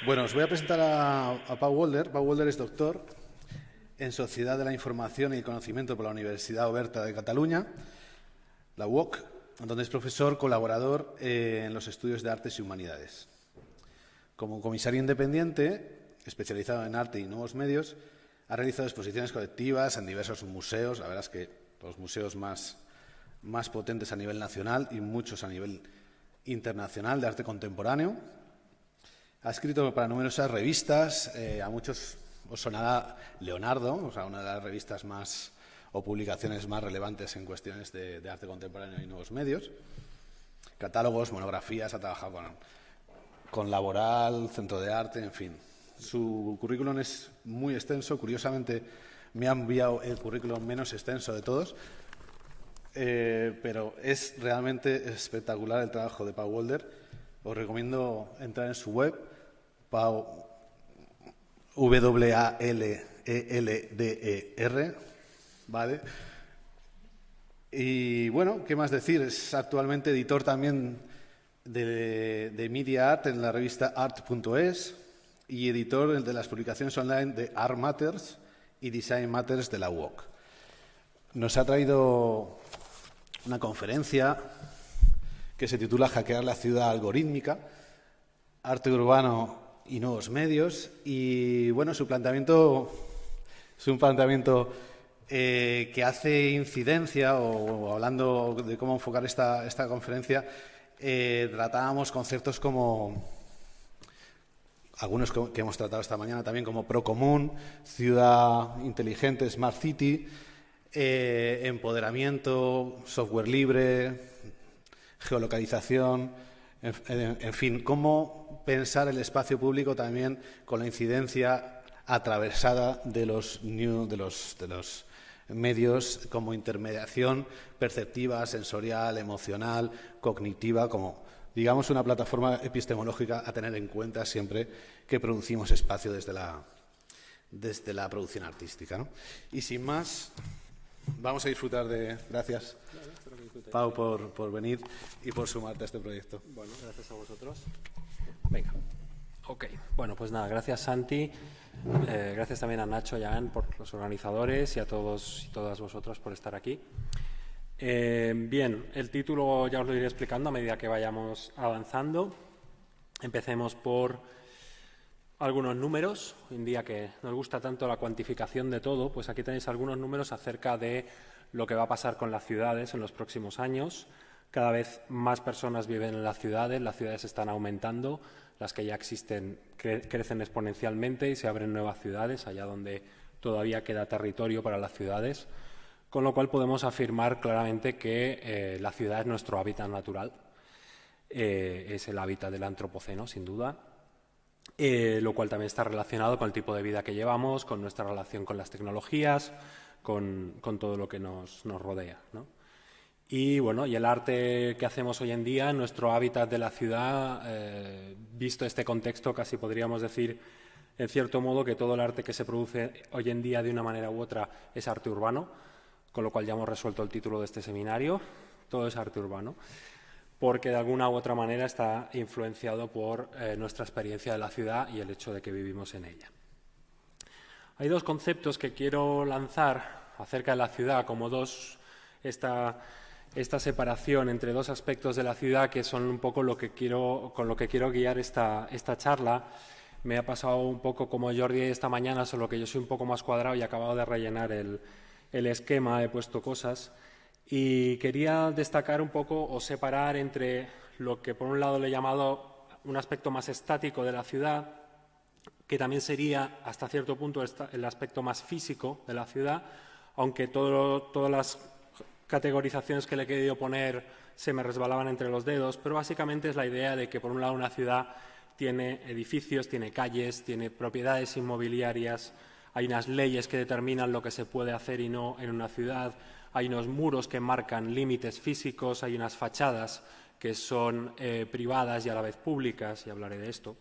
Bueno, os voy a presentar a Pau Wolder. Pau Wolder es doctor en Sociedad de la Información y el Conocimiento por la Universidad Oberta de Cataluña, la UOC, donde es profesor colaborador en los estudios de artes y humanidades. Como comisario independiente, especializado en arte y nuevos medios, ha realizado exposiciones colectivas en diversos museos, la verdad es que los museos más potentes a nivel nacional y muchos a nivel internacional de arte contemporáneo. Ha escrito para numerosas revistas, a muchos os sonará Leonardo, o sea, una de las revistas más o publicaciones más relevantes en cuestiones de arte contemporáneo y nuevos medios. Catálogos, monografías, ha trabajado con Laboral, Centro de Arte, en fin. Su currículum es muy extenso, curiosamente me ha enviado el currículum menos extenso de todos, pero es realmente espectacular el trabajo de Pau Wolder. Os recomiendo entrar en su web, Pau, Walelder, ¿vale? Y bueno, ¿qué más decir? Es actualmente editor también de Media Art en la revista art.es y editor de las publicaciones online de Art Matters y Design Matters de la UOC. Nos ha traído una conferencia que se titula Hackear la ciudad algorítmica, arte urbano y nuevos medios. Y bueno, su planteamiento es un planteamiento que hace incidencia, o hablando de cómo enfocar esta conferencia, tratábamos conceptos como algunos que hemos tratado esta mañana también, como Procomún, ciudad inteligente, Smart City, empoderamiento, software libre, geolocalización, en fin, cómo pensar el espacio público también con la incidencia atravesada de los medios como intermediación perceptiva, sensorial, emocional, cognitiva, como, digamos, una plataforma epistemológica a tener en cuenta siempre que producimos espacio desde la producción artística, ¿no? Y sin más, vamos a disfrutar de... Gracias, Pau, por venir y por sumarte a este proyecto. Bueno, gracias a vosotros. Venga. Ok. Bueno, pues nada, gracias Santi. Gracias también a Nacho y a Anne, por los organizadores, y a todos y todas vosotros por estar aquí. Bien, el título ya os lo iré explicando a medida que vayamos avanzando. Empecemos por algunos números. Hoy en día que nos gusta tanto la cuantificación de todo, pues aquí tenéis algunos números acerca de lo que va a pasar con las ciudades en los próximos años. Cada vez más personas viven en las ciudades están aumentando, las que ya existen crecen exponencialmente y se abren nuevas ciudades allá donde todavía queda territorio para las ciudades, con lo cual podemos afirmar claramente que la ciudad es nuestro hábitat natural, es el hábitat del antropoceno, sin duda, lo cual también está relacionado con el tipo de vida que llevamos, con nuestra relación con las tecnologías, con todo lo que nos rodea, ¿no? Y bueno, y el arte que hacemos hoy en día, nuestro hábitat de la ciudad, visto este contexto, casi podríamos decir, en cierto modo, que todo el arte que se produce hoy en día de una manera u otra es arte urbano, con lo cual ya hemos resuelto el título de este seminario, todo es arte urbano, porque de alguna u otra manera está influenciado por nuestra experiencia de la ciudad y el hecho de que vivimos en ella. Hay dos conceptos que quiero lanzar acerca de la ciudad, como esta separación entre dos aspectos de la ciudad que son un poco con lo que quiero guiar esta charla. Me ha pasado un poco como Jordi esta mañana, solo que yo soy un poco más cuadrado y he acabado de rellenar el esquema, he puesto cosas. Y quería destacar un poco o separar entre lo que por un lado le he llamado un aspecto más estático de la ciudad, que también sería hasta cierto punto el aspecto más físico de la ciudad, aunque todas las categorizaciones que le he querido poner se me resbalaban entre los dedos, pero básicamente es la idea de que por un lado una ciudad tiene edificios, tiene calles, tiene propiedades inmobiliarias, hay unas leyes que determinan lo que se puede hacer y no en una ciudad, hay unos muros que marcan límites físicos, hay unas fachadas que son privadas y a la vez públicas, y hablaré de esto.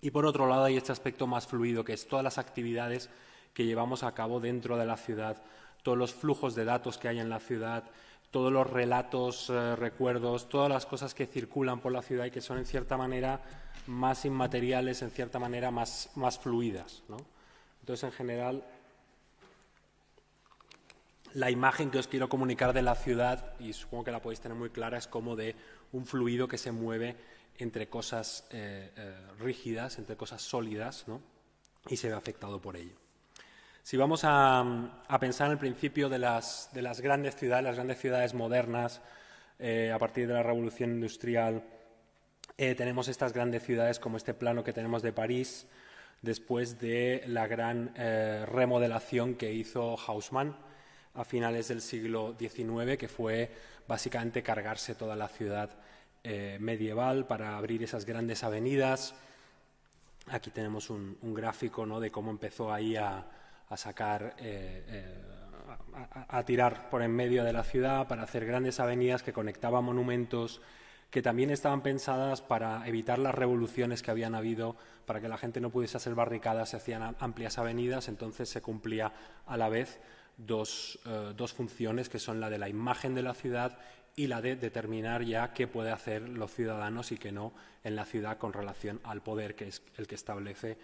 Y por otro lado hay este aspecto más fluido, que es todas las actividades que llevamos a cabo dentro de la ciudad, todos los flujos de datos que hay en la ciudad, todos los relatos, recuerdos, todas las cosas que circulan por la ciudad y que son en cierta manera más inmateriales, en cierta manera más fluidas, ¿no? Entonces, en general, la imagen que os quiero comunicar de la ciudad, y supongo que la podéis tener muy clara, es como de un fluido que se mueve entre cosas rígidas, entre cosas sólidas, ¿no? Y se ve afectado por ello. Si vamos a pensar en el principio de las grandes ciudades modernas, a partir de la Revolución Industrial, tenemos estas grandes ciudades como este plano que tenemos de París, después de la gran remodelación que hizo Haussmann a finales del siglo XIX, que fue básicamente cargarse toda la ciudad medieval para abrir esas grandes avenidas. Aquí tenemos un gráfico, ¿no?, de cómo empezó ahí a sacar, a tirar por en medio de la ciudad para hacer grandes avenidas que conectaban monumentos, que también estaban pensadas para evitar las revoluciones que habían habido, para que la gente no pudiese hacer barricadas, se hacían amplias avenidas, entonces se cumplía a la vez dos funciones, que son la de la imagen de la ciudad y la de determinar ya qué puede hacer los ciudadanos y qué no en la ciudad con relación al poder, que es el que establece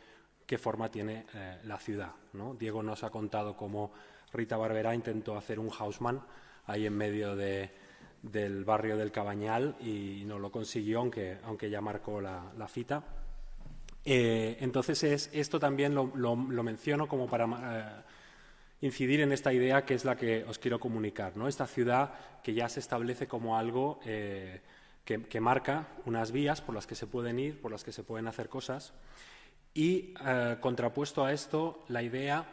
qué forma tiene la ciudad, ¿no? Diego nos ha contado cómo Rita Barberá intentó hacer un Haussmann ahí en medio del barrio del Cabañal y no lo consiguió, aunque ya marcó la cita. Entonces, esto también lo menciono como para incidir en esta idea que es la que os quiero comunicar, ¿no? Esta ciudad que ya se establece como algo que marca unas vías por las que se pueden ir, por las que se pueden hacer cosas, y contrapuesto a esto la idea,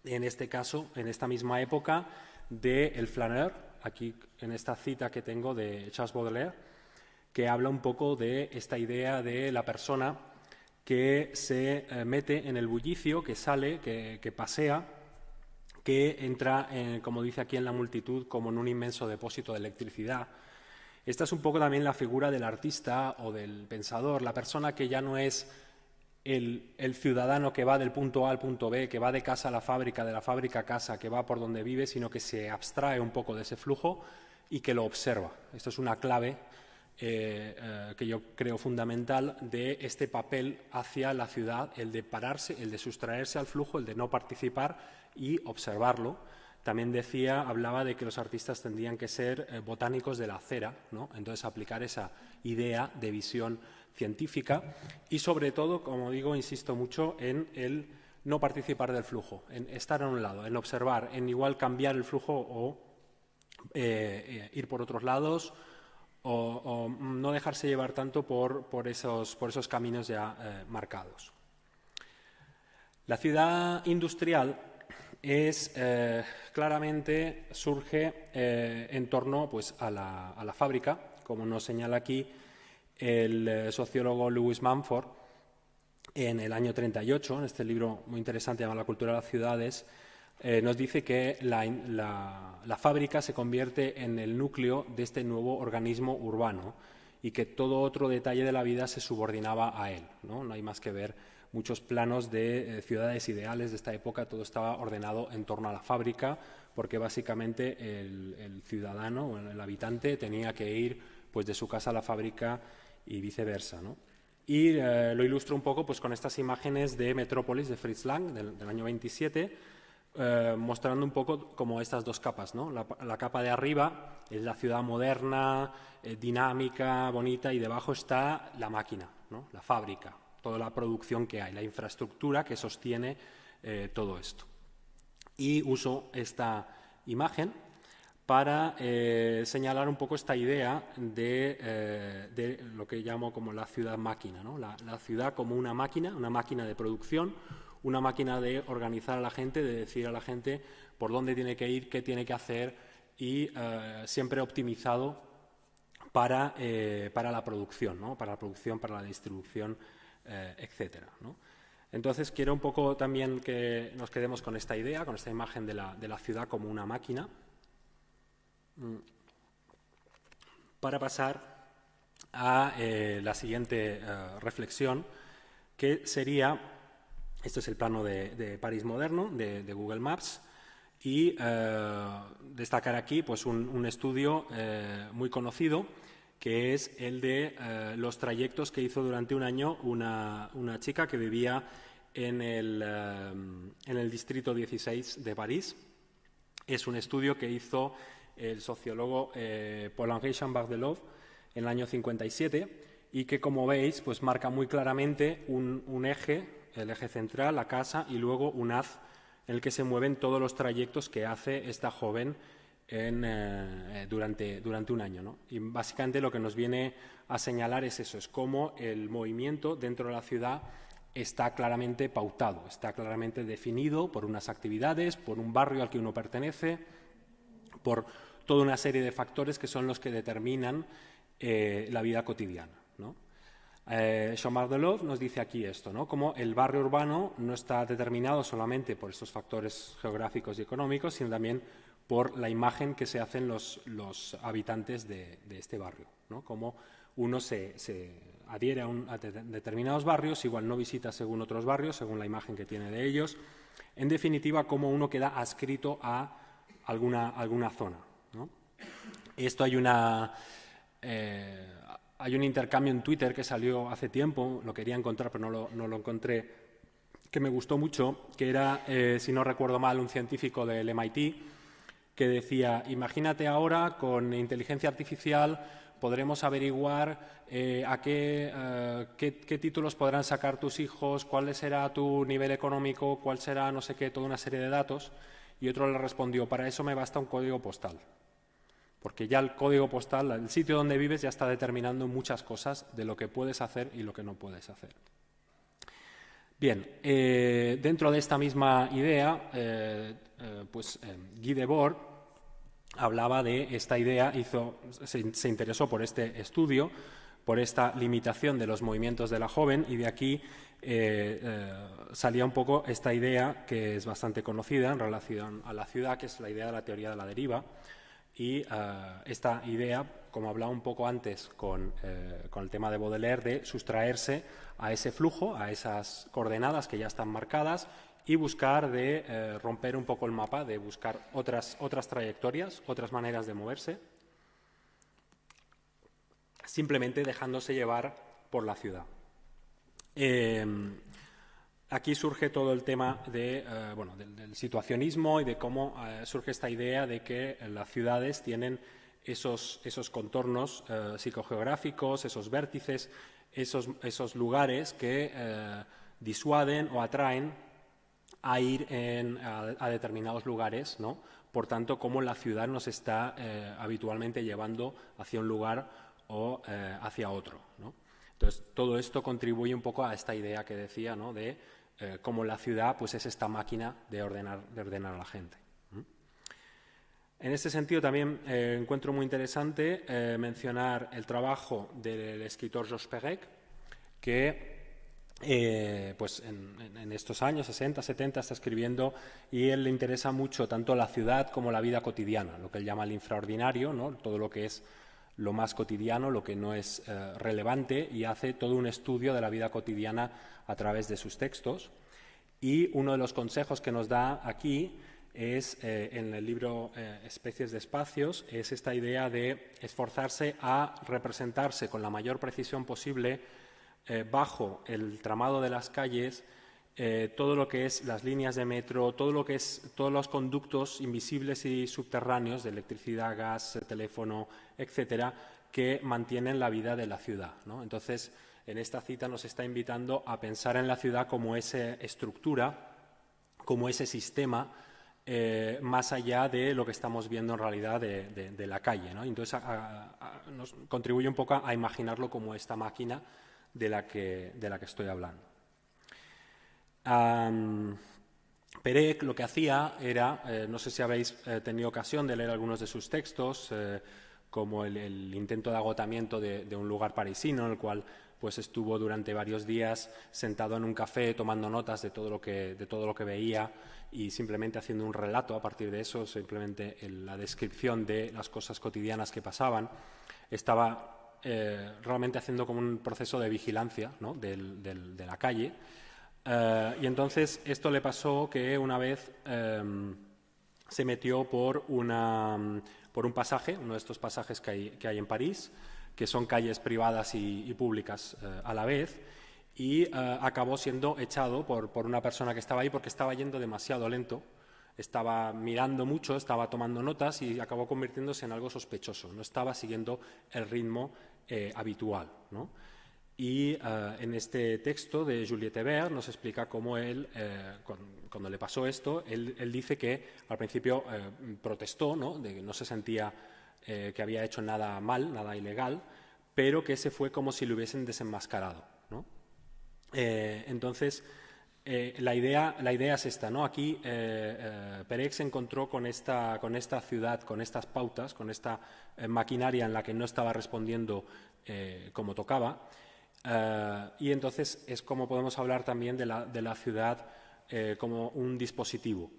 en este caso, en esta misma época, de el flaneur, aquí en esta cita que tengo de Charles Baudelaire, que habla un poco de esta idea de la persona que se mete en el bullicio, que sale, que pasea, que entra, como dice aquí, en la multitud como en un inmenso depósito de electricidad. Esta es un poco también la figura del artista o del pensador, la persona que ya no es el ciudadano que va del punto A al punto B, que va de casa a la fábrica, de la fábrica a casa, que va por donde vive, sino que se abstrae un poco de ese flujo y que lo observa. Esto es una clave que yo creo fundamental de este papel hacia la ciudad, el de pararse, el de sustraerse al flujo, el de no participar y observarlo. También hablaba de que los artistas tendrían que ser botánicos de la acera, ¿no? Entonces aplicar esa idea de visión científica y sobre todo, como digo, insisto mucho en el no participar del flujo, en estar a un lado, en observar, en igual cambiar el flujo o ir por otros lados o no dejarse llevar tanto por esos caminos ya marcados. La ciudad industrial claramente surge en torno, pues, a la fábrica, como nos señala aquí el sociólogo Lewis Mumford en el año 38, en este libro muy interesante llamado La cultura de las ciudades. Nos dice que la fábrica se convierte en el núcleo de este nuevo organismo urbano y que todo otro detalle de la vida se subordinaba a él, ¿no? No hay más que ver muchos planos de ciudades ideales de esta época, todo estaba ordenado en torno a la fábrica, porque básicamente el ciudadano, el habitante, tenía que ir, pues, de su casa a la fábrica y viceversa, ¿no? Y lo ilustro un poco, pues, con estas imágenes de Metrópolis de Fritz Lang del año 27, mostrando un poco como estas dos capas, ¿no? La capa de arriba es la ciudad moderna, dinámica, bonita, y debajo está la máquina, ¿no? La fábrica, toda la producción que hay, la infraestructura que sostiene todo esto. Y uso esta imagen para señalar un poco esta idea de lo que llamo como la ciudad máquina, ¿no? La ciudad como una máquina de producción, una máquina de organizar a la gente, de decir a la gente por dónde tiene que ir, qué tiene que hacer y siempre optimizado para la producción, ¿no? Para la producción, para la distribución, etcétera, ¿no? Entonces quiero un poco también que nos quedemos con esta idea, con esta imagen de la ciudad como una máquina, para pasar a la siguiente reflexión, que sería, esto es el plano de París moderno, de Google Maps, Y destacar aquí pues, un estudio muy conocido, que es el de los trayectos que hizo durante un año una chica que vivía en el distrito 16 de París. Es un estudio que hizo el sociólogo Paul-Henri Chambard-Delove en el año 57 y que, como veis, pues marca muy claramente un eje, el eje central, la casa, y luego un haz en el que se mueven todos los trayectos que hace esta joven durante un año, ¿no? Y básicamente lo que nos viene a señalar es eso, es cómo el movimiento dentro de la ciudad está claramente pautado, está claramente definido por unas actividades, por un barrio al que uno pertenece, por toda una serie de factores que son los que determinan la vida cotidiana, ¿no? Chambard-Delove nos dice aquí esto, ¿no? Como el barrio urbano no está determinado solamente por estos factores geográficos y económicos, sino también por la imagen que se hacen los habitantes de este barrio, ¿no? Como uno se adhiere a determinados barrios, igual no visita según otros barrios, según la imagen que tiene de ellos. En definitiva, cómo uno queda adscrito a alguna zona, ¿no? Esto hay un intercambio en Twitter que salió hace tiempo, lo quería encontrar pero no lo encontré, que me gustó mucho, que era, si no recuerdo mal, un científico del MIT que decía, imagínate ahora con inteligencia artificial podremos averiguar qué títulos podrán sacar tus hijos, cuál será tu nivel económico, cuál será no sé qué, toda una serie de datos. Y otro le respondió, para eso me basta un código postal. Porque ya el código postal, el sitio donde vives, ya está determinando muchas cosas de lo que puedes hacer y lo que no puedes hacer. Bien, dentro de esta misma idea, Guy Debord hablaba de esta idea, se interesó por este estudio, por esta limitación de los movimientos de la joven, y de aquí salía un poco esta idea que es bastante conocida en relación a la ciudad, que es la idea de la teoría de la deriva. Y esta idea, como hablaba un poco antes con el tema de Baudelaire, de sustraerse a ese flujo, a esas coordenadas que ya están marcadas y buscar de romper un poco el mapa, de buscar otras trayectorias, otras maneras de moverse, simplemente dejándose llevar por la ciudad. Aquí surge todo el tema del situacionismo y de cómo surge esta idea de que las ciudades tienen esos contornos psicogeográficos, esos vértices, esos lugares que disuaden o atraen a ir a determinados lugares, ¿no? Por tanto, cómo la ciudad nos está habitualmente llevando hacia un lugar o hacia otro, ¿no? Entonces, todo esto contribuye un poco a esta idea que decía, ¿no? De cómo la ciudad pues, es esta máquina de ordenar a la gente. En este sentido, también encuentro muy interesante mencionar el trabajo del escritor Georges Perec, que pues en estos años 60, 70 está escribiendo, y él le interesa mucho tanto la ciudad como la vida cotidiana, lo que él llama el infraordinario, ¿no? Todo lo que es lo más cotidiano, lo que no es relevante, y hace todo un estudio de la vida cotidiana a través de sus textos. Y uno de los consejos que nos da aquí es, en el libro Especies de espacios, es esta idea de esforzarse a representarse con la mayor precisión posible bajo el tramado de las calles todo lo que es las líneas de metro, todo lo que es todos los conductos invisibles y subterráneos de electricidad, gas, teléfono, etcétera, que mantienen la vida de la ciudad, ¿no? Entonces, en esta cita nos está invitando a pensar en la ciudad como esa estructura, como ese sistema, más allá de lo que estamos viendo en realidad de la calle, ¿no? Entonces, nos contribuye un poco a imaginarlo como esta máquina de la que estoy hablando. Perec lo que hacía era, no sé si habéis tenido ocasión de leer algunos de sus textos, como el intento de agotamiento de un lugar parisino, en el cual pues estuvo durante varios días sentado en un café tomando notas de todo lo que veía y simplemente haciendo un relato a partir de eso, simplemente la descripción de las cosas cotidianas que pasaban. Estaba realmente haciendo como un proceso de vigilancia, ¿no? de la calle. Y entonces esto le pasó que una vez se metió por un pasaje, uno de estos pasajes que hay en París, que son calles privadas y públicas a la vez, y acabó siendo echado por una persona que estaba ahí porque estaba yendo demasiado lento, estaba mirando mucho, estaba tomando notas y acabó convirtiéndose en algo sospechoso, no estaba siguiendo el ritmo habitual, ¿no? Y en este texto de Juliette Hébert nos explica cómo él, cuando le pasó esto, él dice que al principio protestó, ¿no? De que no se sentía que había hecho nada mal, nada ilegal, pero que se fue como si lo hubiesen desenmascarado, ¿no? Entonces, la idea es esta, ¿no? Aquí Perec se encontró con esta ciudad, con estas pautas, con esta maquinaria en la que no estaba respondiendo como tocaba. Y entonces es como podemos hablar también de la ciudad como un dispositivo.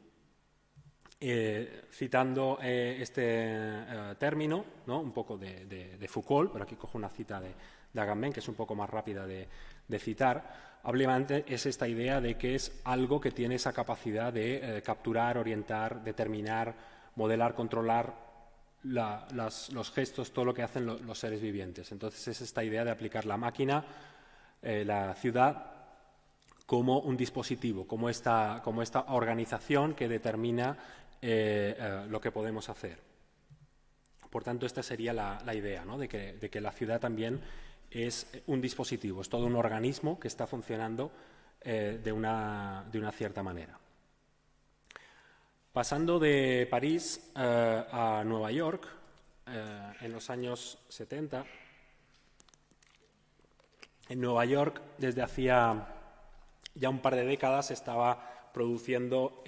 Citando este término, ¿no? Un poco de Foucault, pero aquí cojo una cita de Agamben, que es un poco más rápida de citar, obviamente es esta idea de que es algo que tiene esa capacidad de capturar, orientar, determinar, modelar, controlar los gestos, todo lo que hacen los seres vivientes. Entonces es esta idea de aplicar la máquina, la ciudad, como un dispositivo, como esta organización que determina lo que podemos hacer. Por tanto, esta sería la idea, ¿no? de que la ciudad también es un dispositivo, es todo un organismo que está funcionando de una cierta manera. Pasando de París a Nueva York, en los años 70, en Nueva York, desde hacía ya un par de décadas, se estaba produciendo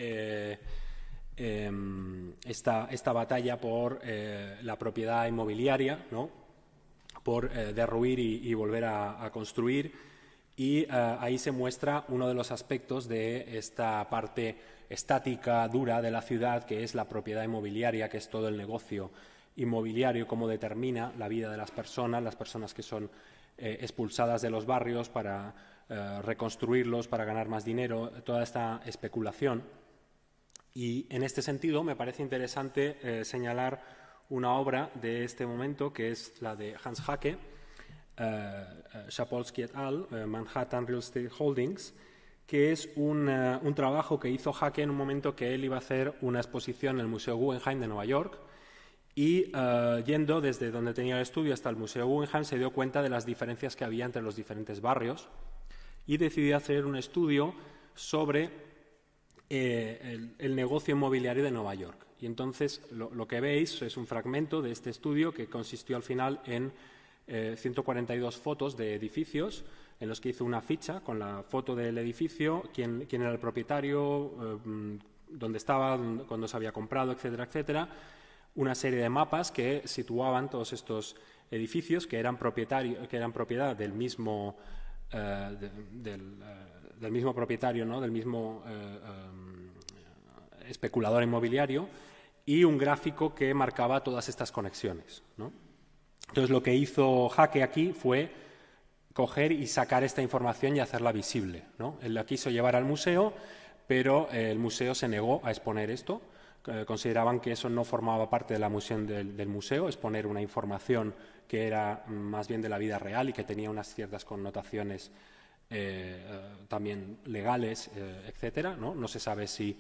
esta batalla por la propiedad inmobiliaria, ¿no? Por derruir y volver a construir. Y ahí se muestra uno de los aspectos de esta parte estática, dura de la ciudad, que es la propiedad inmobiliaria, que es todo el negocio inmobiliario, cómo determina la vida de las personas que son expulsadas de los barrios para reconstruirlos, para ganar más dinero, toda esta especulación. Y en este sentido me parece interesante señalar una obra de este momento, que es la de Hans Haacke, Sapolsky et al., Manhattan Real Estate Holdings, que es un trabajo que hizo Haacke en un momento que él iba a hacer una exposición en el Museo Guggenheim de Nueva York, y yendo desde donde tenía el estudio hasta el Museo Guggenheim se dio cuenta de las diferencias que había entre los diferentes barrios y decidió hacer un estudio sobre el negocio inmobiliario de Nueva York. Y entonces lo que veis es un fragmento de este estudio que consistió al final en 142 fotos de edificios en los que hizo una ficha con la foto del edificio, quién era el propietario, dónde estaba, cuándo se había comprado, etcétera, etcétera. Una serie de mapas que situaban todos estos edificios que eran propiedad del mismo del mismo propietario, ¿no? Del mismo especulador inmobiliario, y un gráfico que marcaba todas estas conexiones, ¿no? Entonces lo que hizo Haacke aquí fue coger y sacar esta información y hacerla visible, ¿no? Él la quiso llevar al museo, pero el museo se negó a exponer esto. Consideraban que eso no formaba parte de la misión del museo, exponer una información que era más bien de la vida real y que tenía unas ciertas connotaciones también legales, etcétera, ¿no? No se sabe si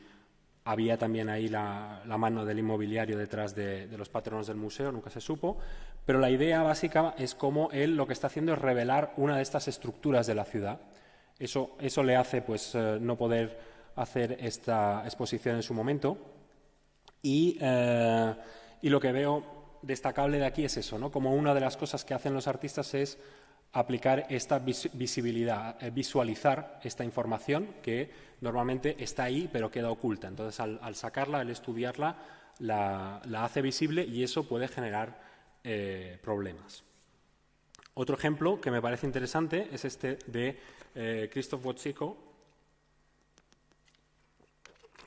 había también ahí la mano del inmobiliario detrás de los patronos del museo, nunca se supo, pero la idea básica es cómo él lo que está haciendo es revelar una de estas estructuras de la ciudad. Eso le hace pues no poder hacer esta exposición en su momento. Y lo que veo destacable de aquí es eso, ¿no? Como una de las cosas que hacen los artistas es aplicar esta visibilidad, visualizar esta información que normalmente está ahí pero queda oculta. Entonces, al sacarla, al estudiarla, la hace visible y eso puede generar problemas. Otro ejemplo que me parece interesante es este de Krzysztof Wojcicki,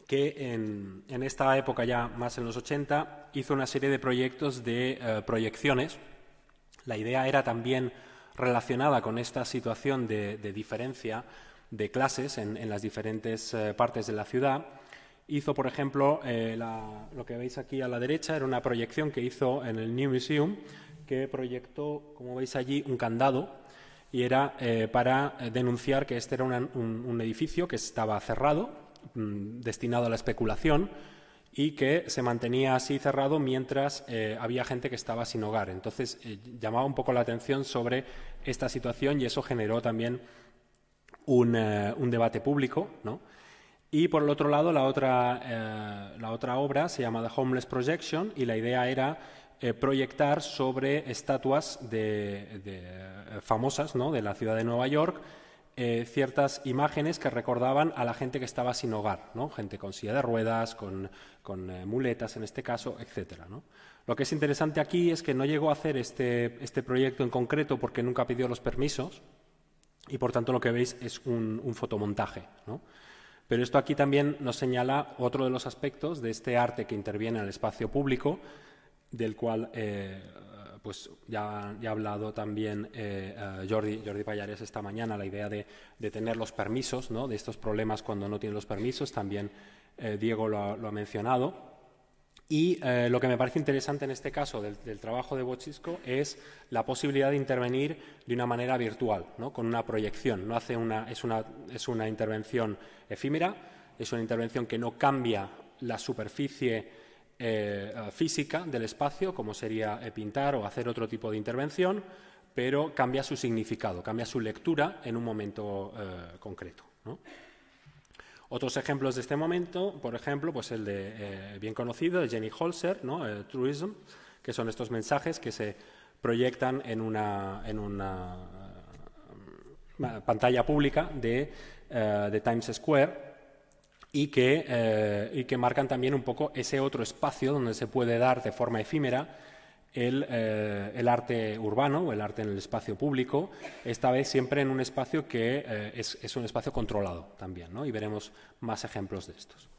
que en esta época, ya más en los 80, hizo una serie de proyectos de proyecciones. La idea era también relacionada con esta situación de diferencia de clases en las diferentes partes de la ciudad, Hizo, por ejemplo, lo que veis aquí a la derecha, era una proyección que hizo en el New Museum, que proyectó, como veis allí, un candado, y era para denunciar que este era un edificio que estaba cerrado, destinado a la especulación, y que se mantenía así cerrado mientras había gente que estaba sin hogar. Entonces, llamaba un poco la atención sobre esta situación y eso generó también un debate público, ¿no? Y por el otro lado, la otra obra se llama The Homeless Projection y la idea era proyectar sobre estatuas famosas, ¿no?, de la ciudad de Nueva York, ciertas imágenes que recordaban a la gente que estaba sin hogar, ¿no? Gente con silla de ruedas, con muletas en este caso, etcétera, ¿no? Lo que es interesante aquí es que no llegó a hacer este proyecto en concreto porque nunca pidió los permisos y por tanto lo que veis es un fotomontaje, ¿no? Pero esto aquí también nos señala otro de los aspectos de este arte que interviene en el espacio público, del cual pues ya ha hablado también Jordi Pallares esta mañana, la idea de tener los permisos, ¿no?, de estos problemas cuando no tienen los permisos, también Diego lo ha mencionado. Y lo que me parece interesante en este caso del trabajo de Bocchisco es la posibilidad de intervenir de una manera virtual, ¿no?, con una proyección. No hace es una intervención efímera, es una intervención que no cambia la superficie física del espacio, como sería pintar o hacer otro tipo de intervención, pero cambia su significado, cambia su lectura en un momento concreto, ¿no? Otros ejemplos de este momento, por ejemplo, pues el de bien conocido de Jenny Holzer, ¿no?, Truism, que son estos mensajes que se proyectan en una pantalla pública de Times Square y que marcan también un poco ese otro espacio donde se puede dar de forma efímera el arte urbano o el arte en el espacio público, esta vez siempre en un espacio que es un espacio controlado también, ¿no? Y veremos más ejemplos de estos.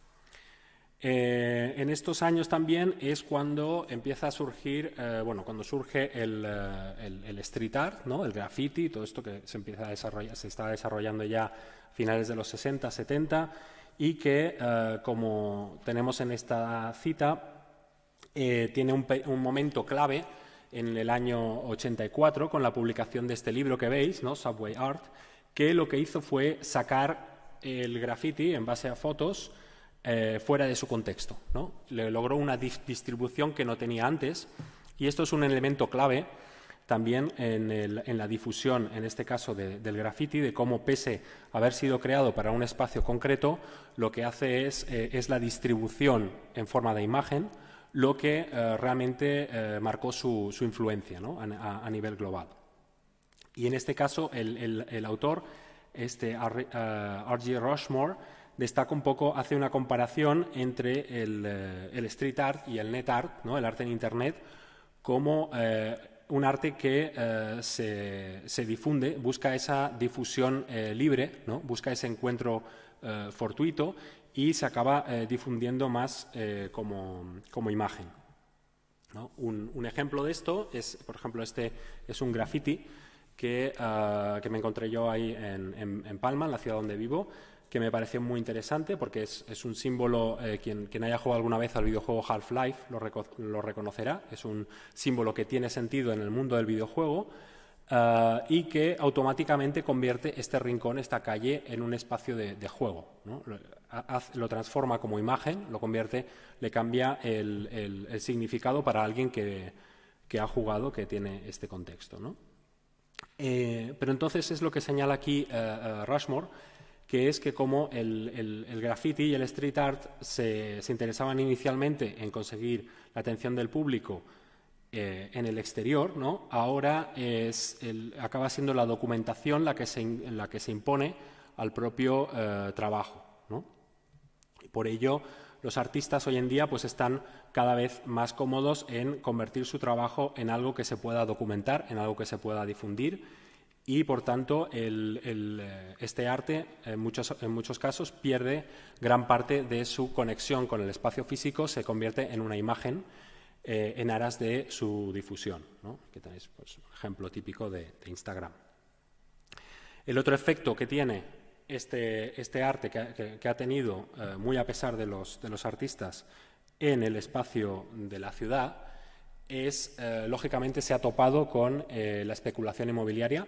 En estos años también es cuando empieza a surgir, cuando surge el street art, ¿no?, el graffiti, todo esto que se está desarrollando ya a finales de los 60, 70 y que, como tenemos en esta cita, tiene un momento clave en el año 84 con la publicación de este libro que veis, ¿no?, Subway Art, que lo que hizo fue sacar el graffiti en base a fotos fuera de su contexto, ¿no? Le logró una distribución que no tenía antes y esto es un elemento clave también en la difusión, en este caso del graffiti, de cómo, pese a haber sido creado para un espacio concreto, lo que hace es la distribución en forma de imagen, lo que realmente marcó su influencia, ¿no?, a nivel global. Y en este caso el autor, R.G. Rushmore, destaca un poco, hace una comparación entre el street art y el net art, ¿no?, el arte en Internet, como un arte que se difunde, busca esa difusión libre, ¿no?, busca ese encuentro fortuito y se acaba difundiendo más como imagen, ¿no? Un ejemplo de esto es, por ejemplo, este es un graffiti que me encontré yo ahí en Palma, en la ciudad donde vivo, que me pareció muy interesante porque es un símbolo, quien haya jugado alguna vez al videojuego Half-Life lo reconocerá, es un símbolo que tiene sentido en el mundo del videojuego y que automáticamente convierte este rincón, esta calle, en un espacio de juego, ¿no? Lo transforma como imagen, lo convierte, le cambia el significado para alguien que ha jugado, que tiene este contexto, ¿no? Pero entonces es lo que señala aquí Rushmore, que es que como el graffiti y el street art se interesaban inicialmente en conseguir la atención del público en el exterior, ¿no?, ahora acaba siendo la documentación la que se impone al propio trabajo, ¿no? Y por ello los artistas hoy en día pues están cada vez más cómodos en convertir su trabajo en algo que se pueda documentar, en algo que se pueda difundir y por tanto este arte en muchos casos pierde gran parte de su conexión con el espacio físico, se convierte en una imagen en aras de su difusión, ¿no? Que tenéis, pues, un ejemplo típico de Instagram. El otro efecto que tiene este arte que ha tenido, muy a pesar de los artistas, en el espacio de la ciudad, lógicamente se ha topado con la especulación inmobiliaria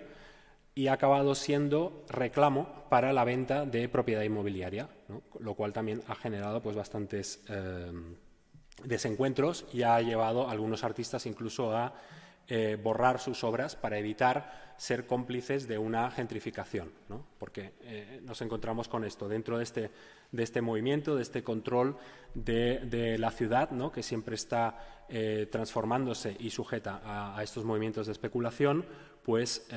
y ha acabado siendo reclamo para la venta de propiedad inmobiliaria, ¿no? Lo cual también ha generado pues bastantes desencuentros y ha llevado a algunos artistas incluso a borrar sus obras para evitar ser cómplices de una gentrificación, ¿no? Porque nos encontramos con esto dentro de este movimiento, de este control de la ciudad, ¿no? Que siempre está transformándose y sujeta a estos movimientos de especulación, pues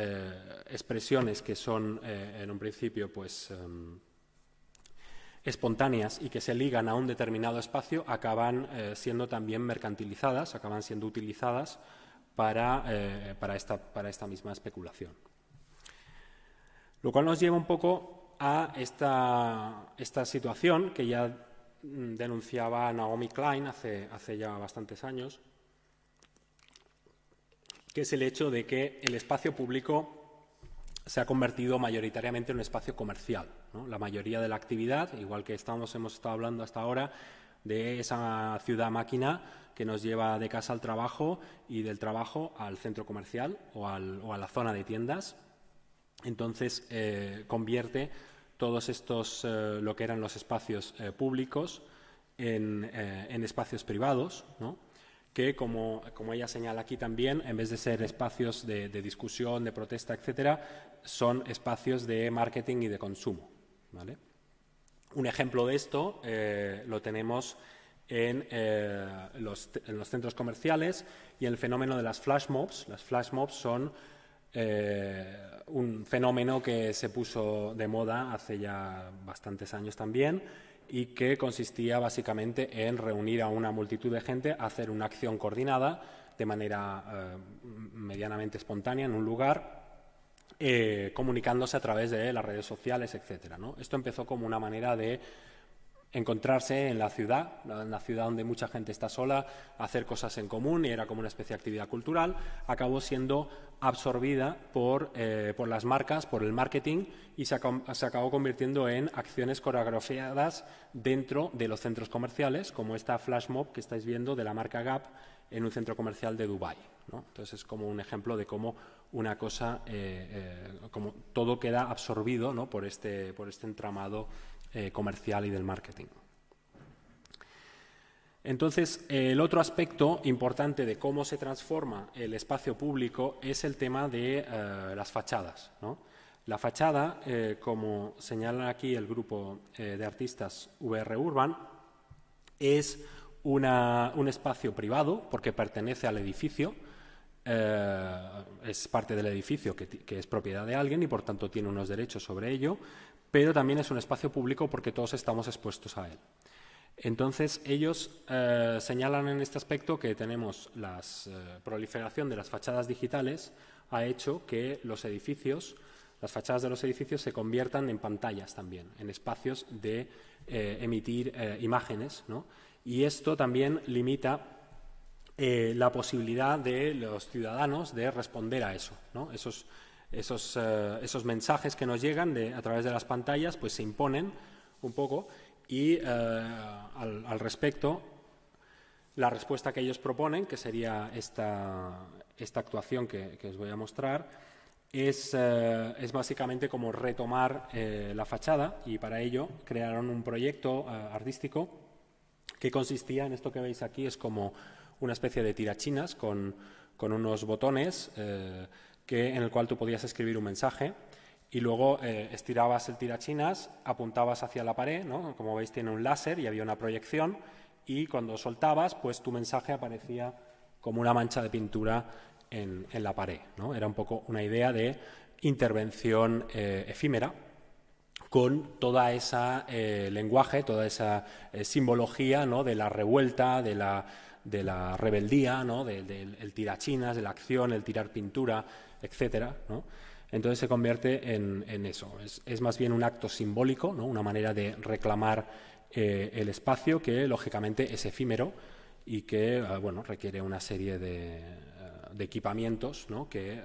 expresiones que son en un principio pues espontáneas y que se ligan a un determinado espacio acaban siendo también mercantilizadas, acaban siendo utilizadas para esta misma especulación. Lo cual nos lleva un poco a esta situación que ya denunciaba Naomi Klein hace ya bastantes años, que es el hecho de que el espacio público se ha convertido mayoritariamente en un espacio comercial, ¿no? La mayoría de la actividad, igual que hemos estado hablando hasta ahora, de esa ciudad máquina que nos lleva de casa al trabajo y del trabajo al centro comercial o a la zona de tiendas. Entonces, convierte todos estos, lo que eran los espacios públicos, en espacios privados, ¿no? Que, como ella señala aquí también, en vez de ser espacios de discusión, de protesta, etcétera, son espacios de marketing y de consumo, ¿vale? Un ejemplo de esto lo tenemos en los centros comerciales y en el fenómeno de las flash mobs. Las flash mobs son un fenómeno que se puso de moda hace ya bastantes años también y que consistía básicamente en reunir a una multitud de gente, hacer una acción coordinada de manera medianamente espontánea en un lugar, comunicándose a través de las redes sociales, etcétera, ¿no? Esto empezó como una manera de encontrarse en la ciudad donde mucha gente está sola, hacer cosas en común, y era como una especie de actividad cultural. Acabó siendo absorbida por las marcas, por el marketing, y se acabó convirtiendo en acciones coreografiadas dentro de los centros comerciales, como esta flash mob que estáis viendo de la marca Gap en un centro comercial de Dubái, ¿no? Entonces es como un ejemplo de cómo una cosa, como todo queda absorbido, ¿no? por este entramado comercial y del marketing. Entonces, el otro aspecto importante de cómo se transforma el espacio público es el tema de las fachadas, ¿no? La fachada, como señala aquí el grupo de artistas VR Urban, es un espacio privado porque pertenece al edificio, es parte del edificio que es propiedad de alguien y por tanto tiene unos derechos sobre ello, pero también es un espacio público porque todos estamos expuestos a él. Entonces, ellos señalan en este aspecto que tenemos la proliferación de las fachadas digitales ha hecho que los edificios, las fachadas de los edificios se conviertan en pantallas también, en espacios de emitir imágenes, ¿no? Y esto también limita la posibilidad de los ciudadanos de responder a eso, ¿no? Esos mensajes que nos llegan a través de las pantallas pues se imponen un poco y al respecto la respuesta que ellos proponen, que sería esta actuación que os voy a mostrar, es básicamente como retomar la fachada, y para ello crearon un proyecto artístico que consistía en esto que veis aquí. Es como una especie de tirachinas con unos botones en el cual tú podías escribir un mensaje y luego estirabas el tirachinas, apuntabas hacia la pared, ¿no? Como veis tiene un láser y había una proyección, y cuando soltabas pues tu mensaje aparecía como una mancha de pintura en la pared, ¿no? Era un poco una idea de intervención efímera con toda esa lenguaje, toda esa simbología, ¿no? De la revuelta, de la rebeldía, ¿no? del tirachinas, de la acción, el tirar pintura, etcétera, ¿no? Entonces se convierte en eso. Es más bien un acto simbólico, ¿no? Una manera de reclamar el espacio que, lógicamente, es efímero y que bueno, requiere una serie de equipamientos, ¿no? Que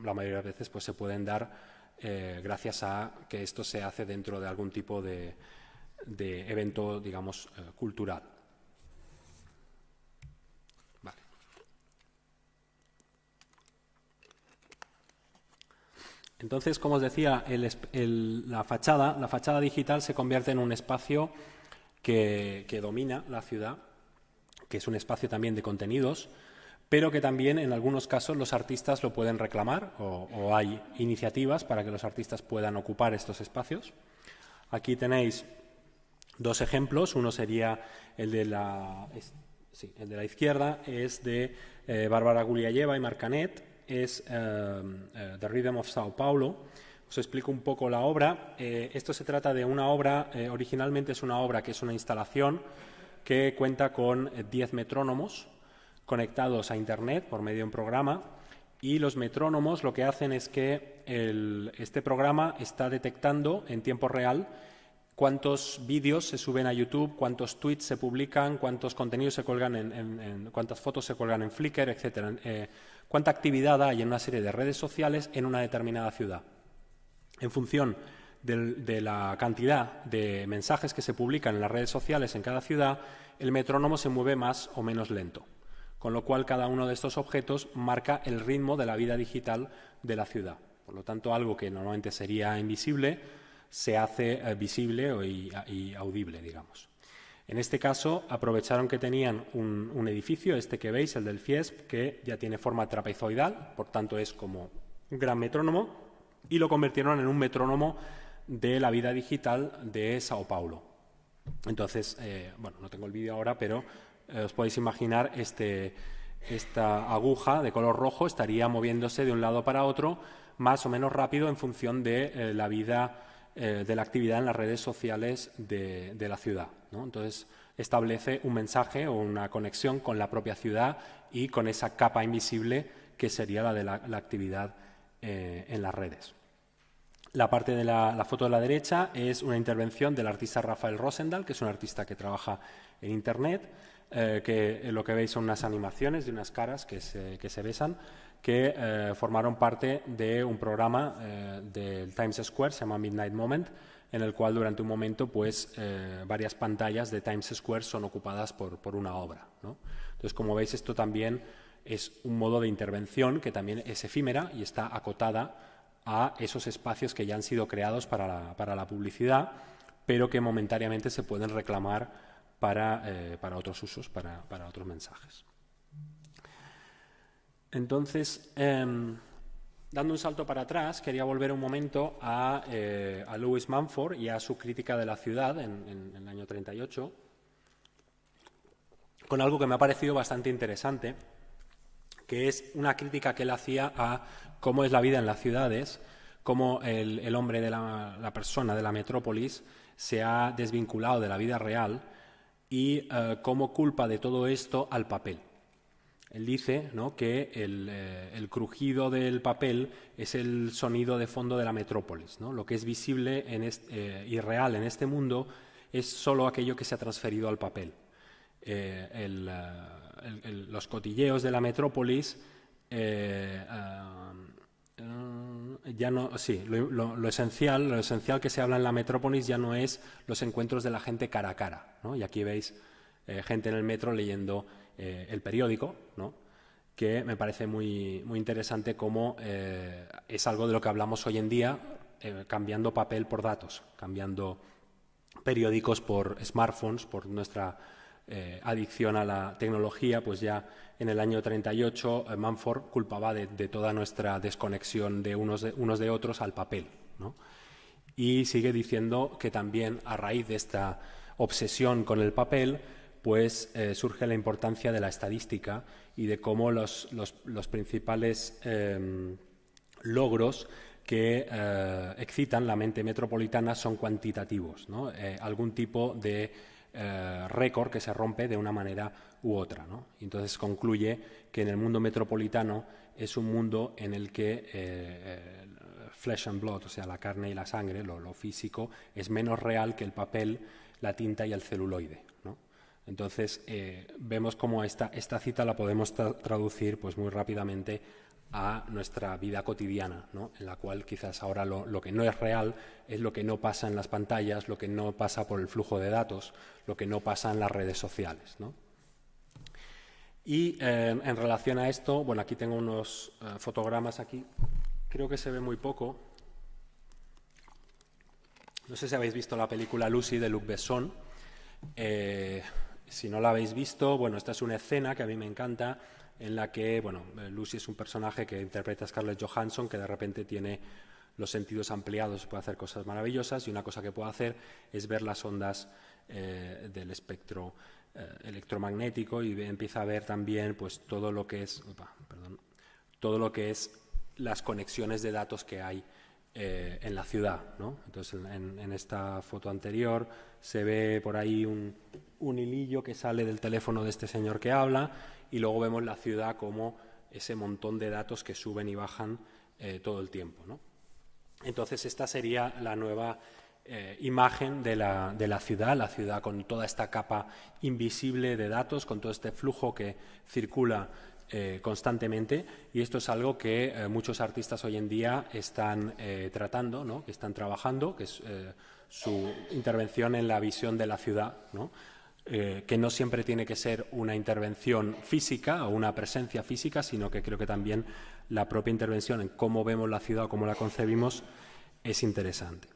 la mayoría de veces pues, se pueden dar gracias a que esto se hace dentro de algún tipo de evento, digamos, cultural. Vale. Entonces, como os decía, la fachada digital se convierte en un espacio que domina la ciudad, que es un espacio también de contenidos, pero que también en algunos casos los artistas lo pueden reclamar o hay iniciativas para que los artistas puedan ocupar estos espacios. Aquí tenéis dos ejemplos. Uno sería el de la izquierda, es de Bárbara Guliayeva y Marc Canet, es The Rhythm of Sao Paulo. Os explico un poco la obra. Esto se trata de una obra, originalmente es una obra que es una instalación que cuenta con 10 metrónomos conectados a Internet por medio de un programa, y los metrónomos lo que hacen es que este programa está detectando en tiempo real cuántos vídeos se suben a YouTube, cuántos tweets se publican, cuántos contenidos se cuelgan cuántas fotos se cuelgan en Flickr, etcétera, cuánta actividad hay en una serie de redes sociales en una determinada ciudad. En función de la cantidad de mensajes que se publican en las redes sociales en cada ciudad, el metrónomo se mueve más o menos lento, con lo cual cada uno de estos objetos marca el ritmo de la vida digital de la ciudad. Por lo tanto, algo que normalmente sería invisible se hace visible y audible, digamos. En este caso, aprovecharon que tenían un edificio, este que veis, el del Fiesp, que ya tiene forma trapezoidal, por tanto es como un gran metrónomo, y lo convirtieron en un metrónomo de la vida digital de Sao Paulo. Entonces, bueno, no tengo el vídeo ahora, pero os podéis imaginar esta aguja de color rojo estaría moviéndose de un lado para otro más o menos rápido en función de la vida, de la actividad en las redes sociales de la ciudad, ¿no? Entonces, establece un mensaje o una conexión con la propia ciudad y con esa capa invisible que sería la de la actividad en las redes. La parte de la foto de la derecha es una intervención del artista Rafael Rosendahl, que es un artista que trabaja en Internet, que lo que veis son unas animaciones de unas caras que se besan, que formaron parte de un programa del Times Square, se llama Midnight Moment, en el cual durante un momento pues, varias pantallas de Times Square son ocupadas por una obra, ¿no? Entonces, como veis, esto también es un modo de intervención que también es efímera y está acotada a esos espacios que ya han sido creados para la publicidad, pero que momentáneamente se pueden reclamar para otros usos, para otros mensajes. Entonces, dando un salto para atrás, quería volver un momento a Lewis Mumford y a su crítica de la ciudad en el año 38, con algo que me ha parecido bastante interesante, que es una crítica que él hacía a cómo es la vida en las ciudades, cómo el hombre de la persona de la metrópolis se ha desvinculado de la vida real y cómo culpa de todo esto al papel. Él dice, ¿no?, que el crujido del papel es el sonido de fondo de la metrópolis, ¿no? Lo que es visible y real en este mundo es solo aquello que se ha transferido al papel. Los cotilleos de la metrópolis ya no, sí, lo esencial que se habla en la metrópolis ya no es los encuentros de la gente cara a cara, ¿no? Y aquí veis gente en el metro leyendo el periódico, ¿no?, que me parece muy, muy interesante cómo es algo de lo que hablamos hoy en día, cambiando papel por datos, cambiando periódicos por smartphones, por nuestra adicción a la tecnología. Pues ya en el año 38 Mumford culpaba de toda nuestra desconexión de unos de otros al papel, ¿no? Y sigue diciendo que también a raíz de esta obsesión con el papel pues surge la importancia de la estadística y de cómo los principales logros que excitan la mente metropolitana son cuantitativos, ¿no? Algún tipo de récord que se rompe de una manera u otra, ¿no? Y entonces concluye que en el mundo metropolitano es un mundo en el que flesh and blood, o sea, la carne y la sangre, lo físico, es menos real que el papel, la tinta y el celuloide, ¿no? Entonces, vemos cómo esta cita la podemos traducir pues, muy rápidamente a nuestra vida cotidiana, ¿no? En la cual quizás ahora lo que no es real es lo que no pasa en las pantallas, lo que no pasa por el flujo de datos, lo que no pasa en las redes sociales, ¿no? Y en relación a esto, bueno, aquí tengo unos fotogramas aquí, creo que se ve muy poco. No sé si habéis visto la película Lucy de Luc Besson. Si no la habéis visto, bueno, esta es una escena que a mí me encanta, en la que, bueno, Lucy es un personaje que interpreta a Scarlett Johansson, que de repente tiene los sentidos ampliados, puede hacer cosas maravillosas, y una cosa que puede hacer es ver las ondas del espectro electromagnético, y empieza a ver también pues todo lo que es, las conexiones de datos que hay en la ciudad, ¿no? Entonces, en esta foto anterior se ve por ahí un hilillo que sale del teléfono de este señor que habla, y luego vemos la ciudad como ese montón de datos que suben y bajan todo el tiempo, ¿no? Entonces, esta sería la nueva imagen de la ciudad con toda esta capa invisible de datos, con todo este flujo que circula constantemente, y esto es algo que muchos artistas hoy en día están tratando, ¿no? Que están trabajando, que es su intervención en la visión de la ciudad, ¿no? Que no siempre tiene que ser una intervención física o una presencia física, sino que creo que también la propia intervención en cómo vemos la ciudad o cómo la concebimos es interesante.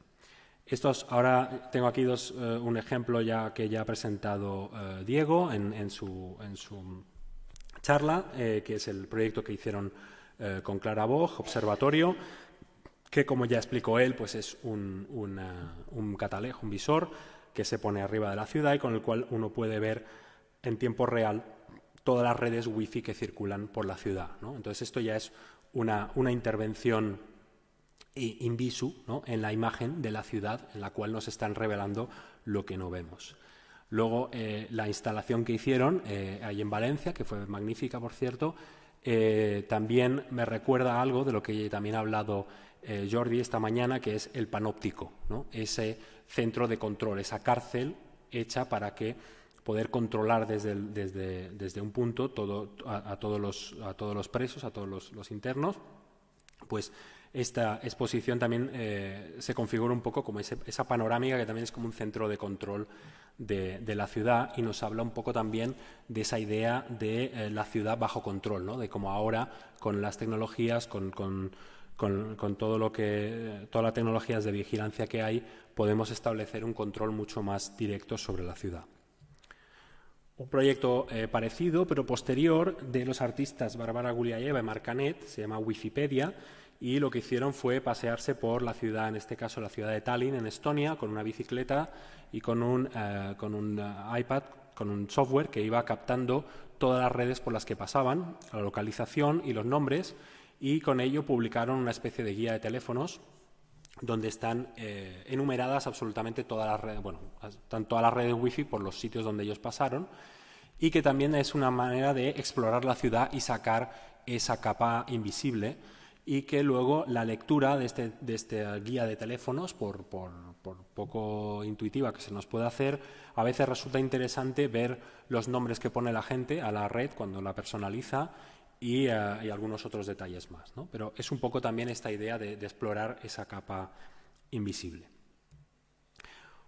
Ahora tengo aquí un ejemplo que ya ha presentado Diego en su charla, que es el proyecto que hicieron con Clara Boch, Observatorio, que, como ya explicó él, pues es un catalejo, un visor que se pone arriba de la ciudad y con el cual uno puede ver en tiempo real todas las redes wifi que circulan por la ciudad, ¿no? Entonces, esto ya es una intervención in visu, ¿no? En la imagen de la ciudad, en la cual nos están revelando lo que no vemos. Luego, la instalación que hicieron ahí en Valencia, que fue magnífica, por cierto, también me recuerda algo de lo que también ha hablado Jordi esta mañana, que es el panóptico, ¿no? Ese centro de control, esa cárcel hecha para que poder controlar desde un punto a todos los presos, a todos los internos. Pues esta exposición también se configura un poco como esa panorámica, que también es como un centro de control de la ciudad, y nos habla un poco también de esa idea de la ciudad bajo control, ¿no? De cómo ahora, con las tecnologías, con todas las tecnologías de vigilancia que hay, podemos establecer un control mucho más directo sobre la ciudad. Un proyecto parecido, pero posterior, de los artistas Barbara Guliayeva y Marc Canet, se llama Wikipedia, y lo que hicieron fue pasearse por la ciudad, en este caso la ciudad de Tallinn, en Estonia, con una bicicleta y con un iPad, con un software que iba captando todas las redes por las que pasaban, la localización y los nombres, y con ello publicaron una especie de guía de teléfonos donde están enumeradas absolutamente todas las redes, están todas las redes wifi por los sitios donde ellos pasaron, y que también es una manera de explorar la ciudad y sacar esa capa invisible, y que luego la lectura de esta guía de teléfonos, por poco intuitiva que se nos pueda hacer, a veces resulta interesante ver los nombres que pone la gente a la red cuando la personaliza, y algunos otros detalles más, ¿no? Pero es un poco también esta idea de explorar esa capa invisible.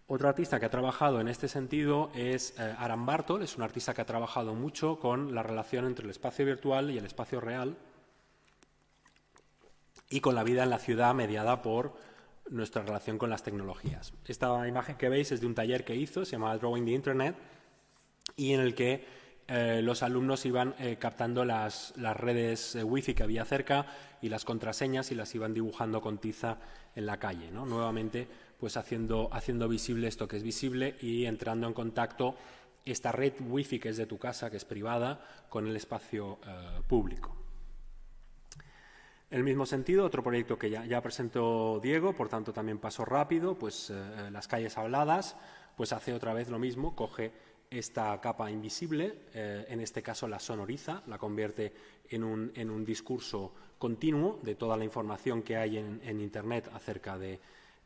Otro artista que ha trabajado en este sentido es Aram Bartol. Es un artista que ha trabajado mucho con la relación entre el espacio virtual y el espacio real, y con la vida en la ciudad mediada por nuestra relación con las tecnologías. Esta imagen que veis es de un taller que hizo, se llama Drawing the Internet, y en el que los alumnos iban captando las redes wifi que había cerca y las contraseñas, y las iban dibujando con tiza en la calle, ¿no? Nuevamente, pues haciendo visible esto que es visible, y entrando en contacto esta red wifi que es de tu casa, que es privada, con el espacio público. En el mismo sentido, otro proyecto que ya presentó Diego, por tanto también paso rápido, pues las calles habladas, pues hace otra vez lo mismo, coge esta capa invisible, en este caso la sonoriza, la convierte en un discurso continuo de toda la información que hay en Internet acerca de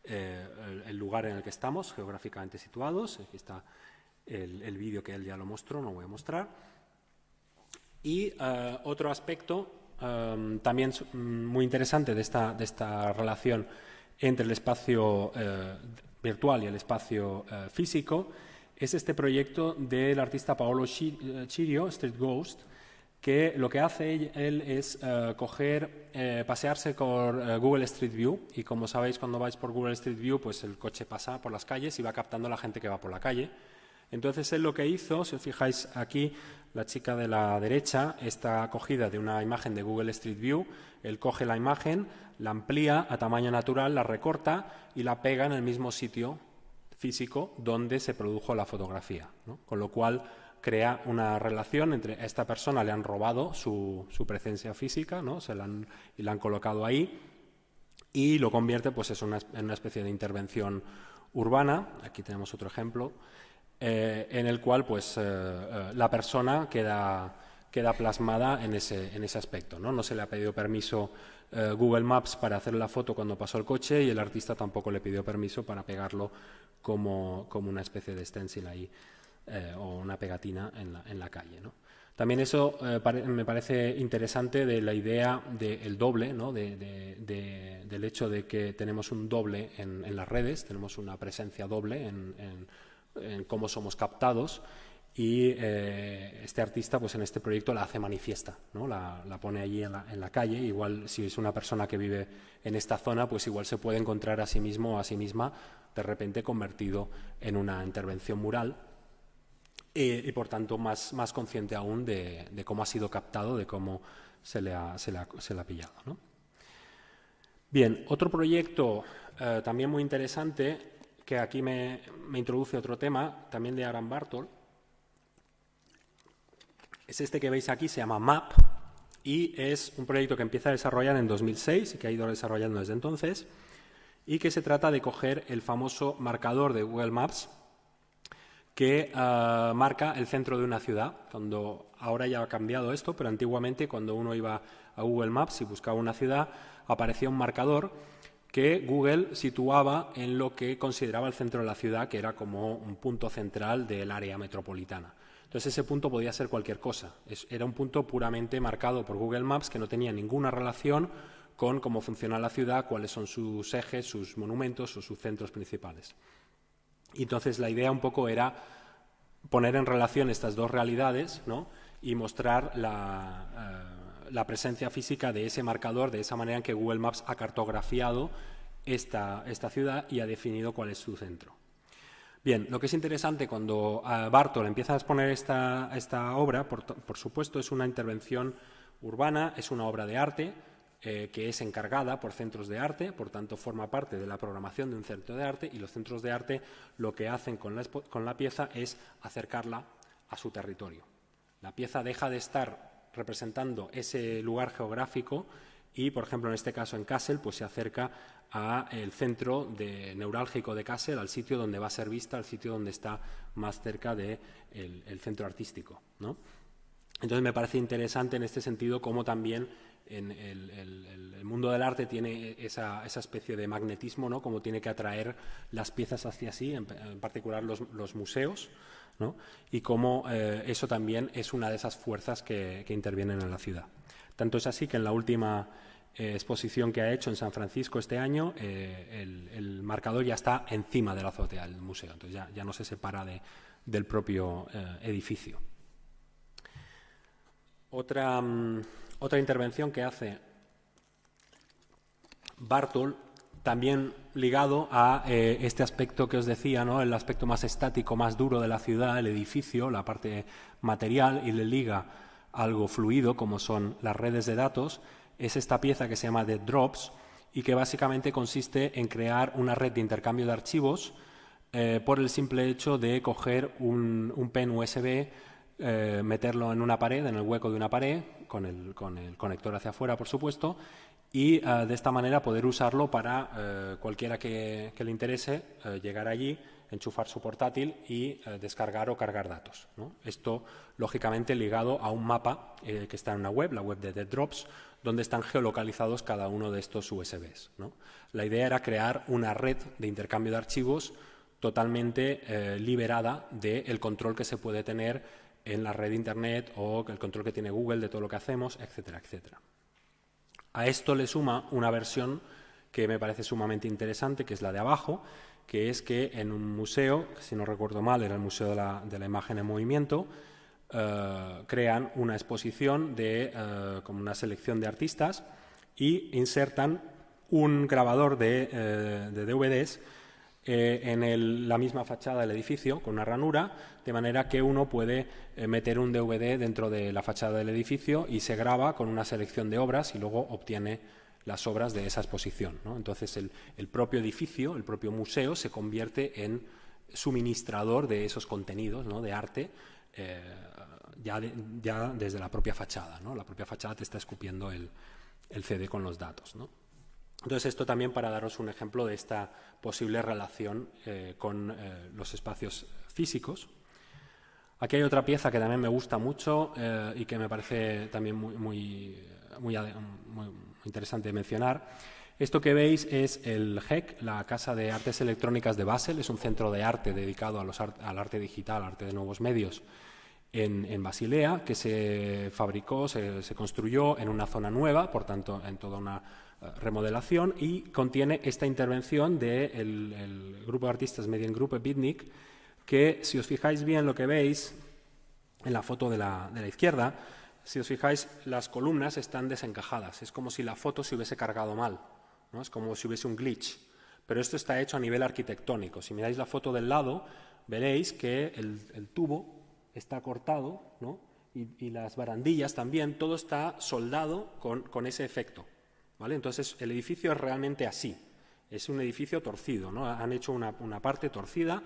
el lugar en el que estamos, geográficamente situados. Aquí está el vídeo que él ya lo mostró, no voy a mostrar. Y otro aspecto también muy interesante de esta relación entre el espacio virtual y el espacio físico, es este proyecto del artista Paolo Cirio, Street Ghost, que lo que hace él es pasearse por Google Street View, y como sabéis, cuando vais por Google Street View, pues el coche pasa por las calles y va captando a la gente que va por la calle. Entonces él lo que hizo, si os fijáis aquí, la chica de la derecha está cogida de una imagen de Google Street View, él coge la imagen, la amplía a tamaño natural, la recorta y la pega en el mismo sitio físico donde se produjo la fotografía, ¿no? Con lo cual crea una relación entre a esta persona, le han robado su presencia física, ¿no? Y la han colocado ahí, y lo convierte pues, en una especie de intervención urbana. Aquí tenemos otro ejemplo, en el cual pues, la persona queda plasmada en ese aspecto, ¿no? No se le ha pedido permiso Google Maps para hacer la foto cuando pasó el coche, y el artista tampoco le pidió permiso para pegarlo como una especie de stencil ahí, o una pegatina en la calle, ¿no? También eso me parece interesante de la idea del doble, ¿no? Del hecho de que tenemos un doble en las redes, tenemos una presencia doble en cómo somos captados, y este artista pues en este proyecto la hace manifiesta, ¿no? La pone allí en la calle. Igual si es una persona que vive en esta zona, pues igual se puede encontrar a sí mismo o a sí misma de repente convertido en una intervención mural, y por tanto más consciente aún de cómo ha sido captado, de cómo se le ha pillado, ¿no? Bien, otro proyecto también muy interesante, que aquí me introduce otro tema, también de Aram Bartol, es este que veis aquí, se llama MAP, y es un proyecto que empieza a desarrollar en 2006 y que ha ido desarrollando desde entonces, y que se trata de coger el famoso marcador de Google Maps que marca el centro de una ciudad. Ahora ya ha cambiado esto, pero antiguamente cuando uno iba a Google Maps y buscaba una ciudad, aparecía un marcador que Google situaba en lo que consideraba el centro de la ciudad, que era como un punto central del área metropolitana. Entonces ese punto podía ser cualquier cosa. Era un punto puramente marcado por Google Maps, que no tenía ninguna relación con cómo funciona la ciudad, cuáles son sus ejes, sus monumentos o sus centros principales. Y entonces la idea un poco era poner en relación estas dos realidades, ¿no? Y mostrar la presencia física de ese marcador, de esa manera en que Google Maps ha cartografiado esta ciudad y ha definido cuál es su centro. Bien, lo que es interesante cuando Bartol empieza a exponer esta obra, por supuesto, es una intervención urbana, es una obra de arte, que es encargada por centros de arte, por tanto forma parte de la programación de un centro de arte, y los centros de arte lo que hacen con la pieza es acercarla a su territorio. La pieza deja de estar representando ese lugar geográfico y, por ejemplo, en este caso en Kassel, pues se acerca al centro neurálgico de Kassel, al sitio donde va a ser vista, al sitio donde está más cerca del centro artístico, ¿no? Entonces me parece interesante en este sentido cómo también en el mundo del arte tiene esa especie de magnetismo, ¿no? Como tiene que atraer las piezas hacia sí, en particular los museos, ¿no? Y cómo eso también es una de esas fuerzas que intervienen en la ciudad. Tanto es así que en la última exposición que ha hecho en San Francisco este año, el marcador ya está encima de la azotea del museo, entonces ya no se separa del propio edificio. Otra intervención que hace Bartol, también ligado a este aspecto que os decía, ¿no? El aspecto más estático, más duro de la ciudad, el edificio, la parte material, y le liga algo fluido como son las redes de datos, es esta pieza que se llama The Drops, y que básicamente consiste en crear una red de intercambio de archivos por el simple hecho de coger un pen USB, meterlo en una pared, en el hueco de una pared, con el conector hacia afuera, por supuesto, y de esta manera poder usarlo para cualquiera que le interese llegar allí, enchufar su portátil y descargar o cargar datos, ¿no? Esto, lógicamente, ligado a un mapa que está en una web, la web de The Drops, donde están geolocalizados cada uno de estos USBs, ¿no? La idea era crear una red de intercambio de archivos totalmente liberada del control que se puede tener en la red de Internet, o el control que tiene Google de todo lo que hacemos, etcétera, etcétera. A esto le suma una versión que me parece sumamente interesante, que es la de abajo, que es que en un museo, si no recuerdo mal, era el Museo de la Imagen en Movimiento, crean una exposición como una selección de artistas y insertan un grabador de DVDs en la misma fachada del edificio, con una ranura, de manera que uno puede meter un DVD dentro de la fachada del edificio y se graba con una selección de obras y luego obtiene las obras de esa exposición, ¿no? Entonces el propio edificio, el propio museo, se convierte en suministrador de esos contenidos, ¿no?, de arte, ya desde la propia fachada, ¿no? La propia fachada te está escupiendo el CD con los datos, ¿no? Entonces, esto también para daros un ejemplo de esta posible relación con los espacios físicos. Aquí hay otra pieza que también me gusta mucho y que me parece también muy interesante de mencionar. Esto que veis es el HEC, la Casa de Artes Electrónicas de Basel. Es un centro de arte dedicado al arte digital, arte de nuevos medios, en Basilea, que se fabricó, se construyó en una zona nueva, por tanto, en toda una remodelación, y contiene esta intervención del grupo de artistas Mediengruppe Bitnik, que, si os fijáis bien lo que veis en la foto de la izquierda, si os fijáis, las columnas están desencajadas. Es como si la foto se hubiese cargado mal, ¿no? Es como si hubiese un glitch. Pero esto está hecho a nivel arquitectónico. Si miráis la foto del lado, veréis que el tubo está cortado, ¿no? Y las barandillas también, todo está soldado con ese efecto, ¿vale? Entonces, el edificio es realmente así. Es un edificio torcido, ¿no? Han hecho una parte torcida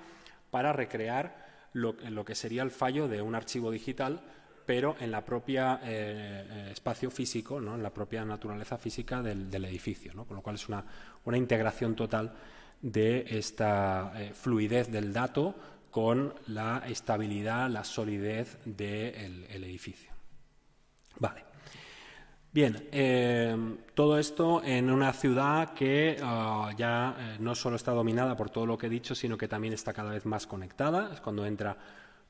para recrear lo que sería el fallo de un archivo digital, pero en la propia espacio físico, ¿no?, en la propia naturaleza física del edificio, ¿no? Con lo cual es una integración total de esta fluidez del dato con la estabilidad, la solidez del edificio. Vale. Bien, todo esto en una ciudad que ya no solo está dominada por todo lo que he dicho, sino que también está cada vez más conectada. Es cuando entra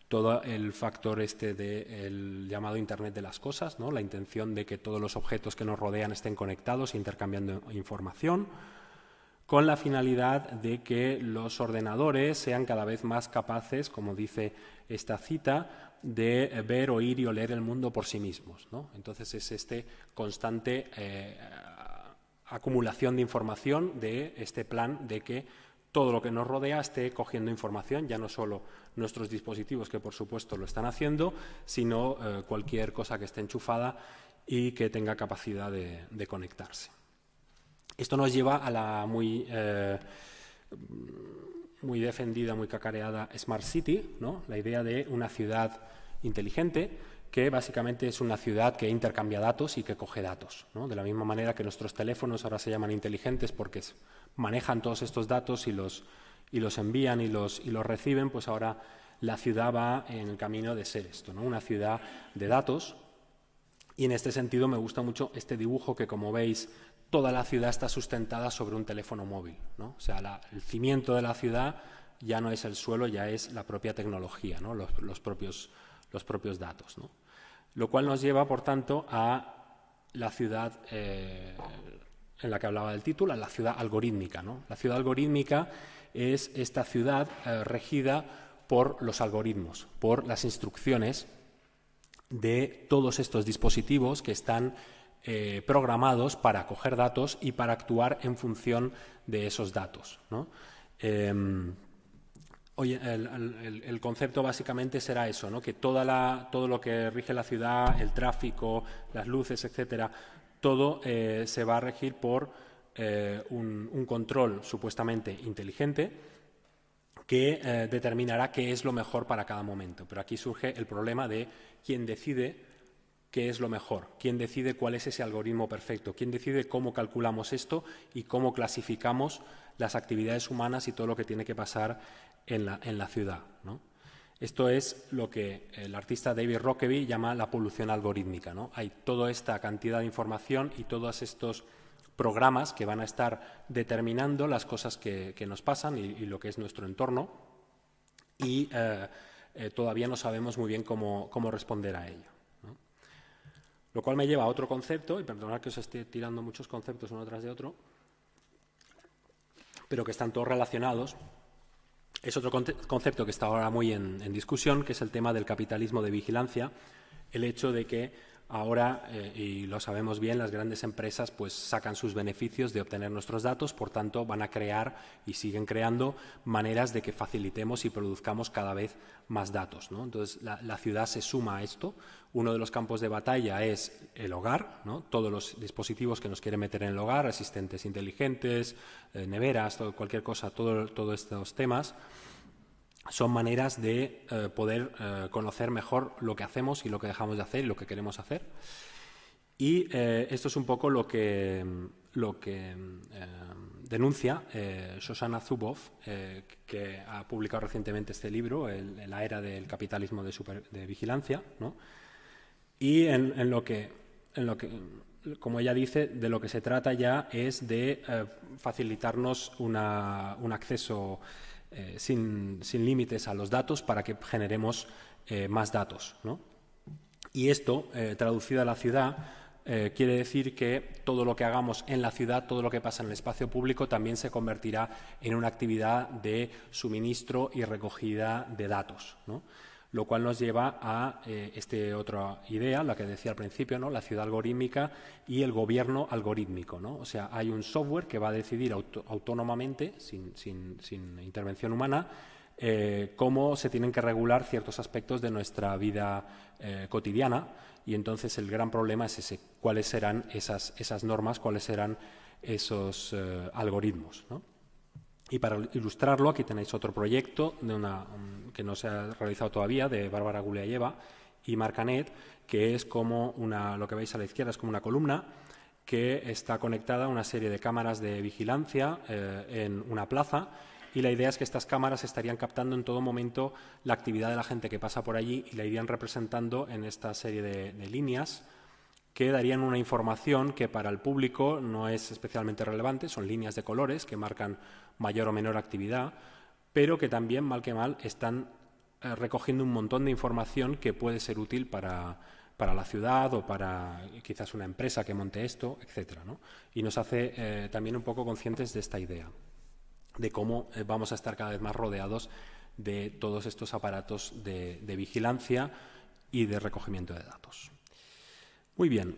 todo el factor del llamado Internet de las cosas, ¿no? La intención de que todos los objetos que nos rodean estén conectados e intercambiando información, con la finalidad de que los ordenadores sean cada vez más capaces, como dice esta cita, de ver, oír y oler el mundo por sí mismos, ¿no? Entonces es este constante acumulación de información de este plan de que todo lo que nos rodea esté cogiendo información, ya no solo nuestros dispositivos, que por supuesto lo están haciendo, sino cualquier cosa que esté enchufada y que tenga capacidad de conectarse. Esto nos lleva a la muy defendida, muy cacareada Smart City, ¿no? La idea de una ciudad inteligente, que básicamente es una ciudad que intercambia datos y que coge datos, ¿no? De la misma manera que nuestros teléfonos ahora se llaman inteligentes porque manejan todos estos datos y los envían y los reciben, pues ahora la ciudad va en el camino de ser esto, ¿no? Una ciudad de datos. Y en este sentido me gusta mucho este dibujo que, como veis, toda la ciudad está sustentada sobre un teléfono móvil, ¿no? O sea, el cimiento de la ciudad ya no es el suelo, ya es la propia tecnología, ¿no? Los propios datos, ¿no? Lo cual nos lleva, por tanto, a la ciudad en la que hablaba del título, a la ciudad algorítmica, ¿no? La ciudad algorítmica es esta ciudad regida por los algoritmos, por las instrucciones de todos estos dispositivos que están programados para coger datos y para actuar en función de esos datos, ¿no? El concepto básicamente será eso, ¿no? Que todo lo que rige la ciudad, el tráfico, las luces, etcétera, todo se va a regir por un control supuestamente inteligente que determinará qué es lo mejor para cada momento. Pero aquí surge el problema de quién decide qué es lo mejor, quién decide cuál es ese algoritmo perfecto, quién decide cómo calculamos esto y cómo clasificamos las actividades humanas y todo lo que tiene que pasar en la ciudad, ¿no? Esto es lo que el artista David Rockaby llama la polución algorítmica, ¿no? Hay toda esta cantidad de información y todos estos programas que van a estar determinando las cosas que nos pasan y lo que es nuestro entorno, y todavía no sabemos muy bien cómo responder a ello, ¿no? Lo cual me lleva a otro concepto, y perdonad que os esté tirando muchos conceptos uno tras de otro, pero que están todos relacionados. Es otro concepto que está ahora muy en discusión, que es el tema del capitalismo de vigilancia, el hecho de que ahora, y lo sabemos bien, las grandes empresas pues sacan sus beneficios de obtener nuestros datos, por tanto van a crear y siguen creando maneras de que facilitemos y produzcamos cada vez más datos, ¿no? Entonces la ciudad se suma a esto. Uno de los campos de batalla es el hogar, ¿no? Todos los dispositivos que nos quieren meter en el hogar, asistentes inteligentes, neveras, cualquier cosa, todos estos temas son maneras de poder conocer mejor lo que hacemos y lo que dejamos de hacer y lo que queremos hacer. Y esto es un poco lo que denuncia Shoshana Zuboff, que ha publicado recientemente este libro, La era del capitalismo de vigilancia, ¿no? Y en lo que, como ella dice, de lo que se trata ya es de facilitarnos un acceso sin límites a los datos para que generemos más datos, ¿no? Y esto, traducido a la ciudad, quiere decir que todo lo que hagamos en la ciudad, todo lo que pasa en el espacio público, también se convertirá en una actividad de suministro y recogida de datos, ¿no? Lo cual nos lleva a esta otra idea, la que decía al principio, ¿no? La ciudad algorítmica y el gobierno algorítmico, ¿no? O sea, hay un software que va a decidir autónomamente, sin intervención humana, cómo se tienen que regular ciertos aspectos de nuestra vida cotidiana, y entonces el gran problema es ese: cuáles serán esas normas, cuáles serán esos algoritmos, ¿no? Y para ilustrarlo, aquí tenéis otro proyecto que no se ha realizado todavía, de Bárbara Guliayeva y Marc Anet, que es como lo que veis a la izquierda es como una columna que está conectada a una serie de cámaras de vigilancia en una plaza, y la idea es que estas cámaras estarían captando en todo momento la actividad de la gente que pasa por allí y la irían representando en esta serie de líneas que darían una información que para el público no es especialmente relevante, son líneas de colores que marcan mayor o menor actividad, pero que también, mal que mal, están recogiendo un montón de información que puede ser útil para la ciudad o para quizás una empresa que monte esto, etcétera, ¿no? Y nos hace también un poco conscientes de esta idea, de cómo vamos a estar cada vez más rodeados de todos estos aparatos de vigilancia y de recogimiento de datos. Muy bien.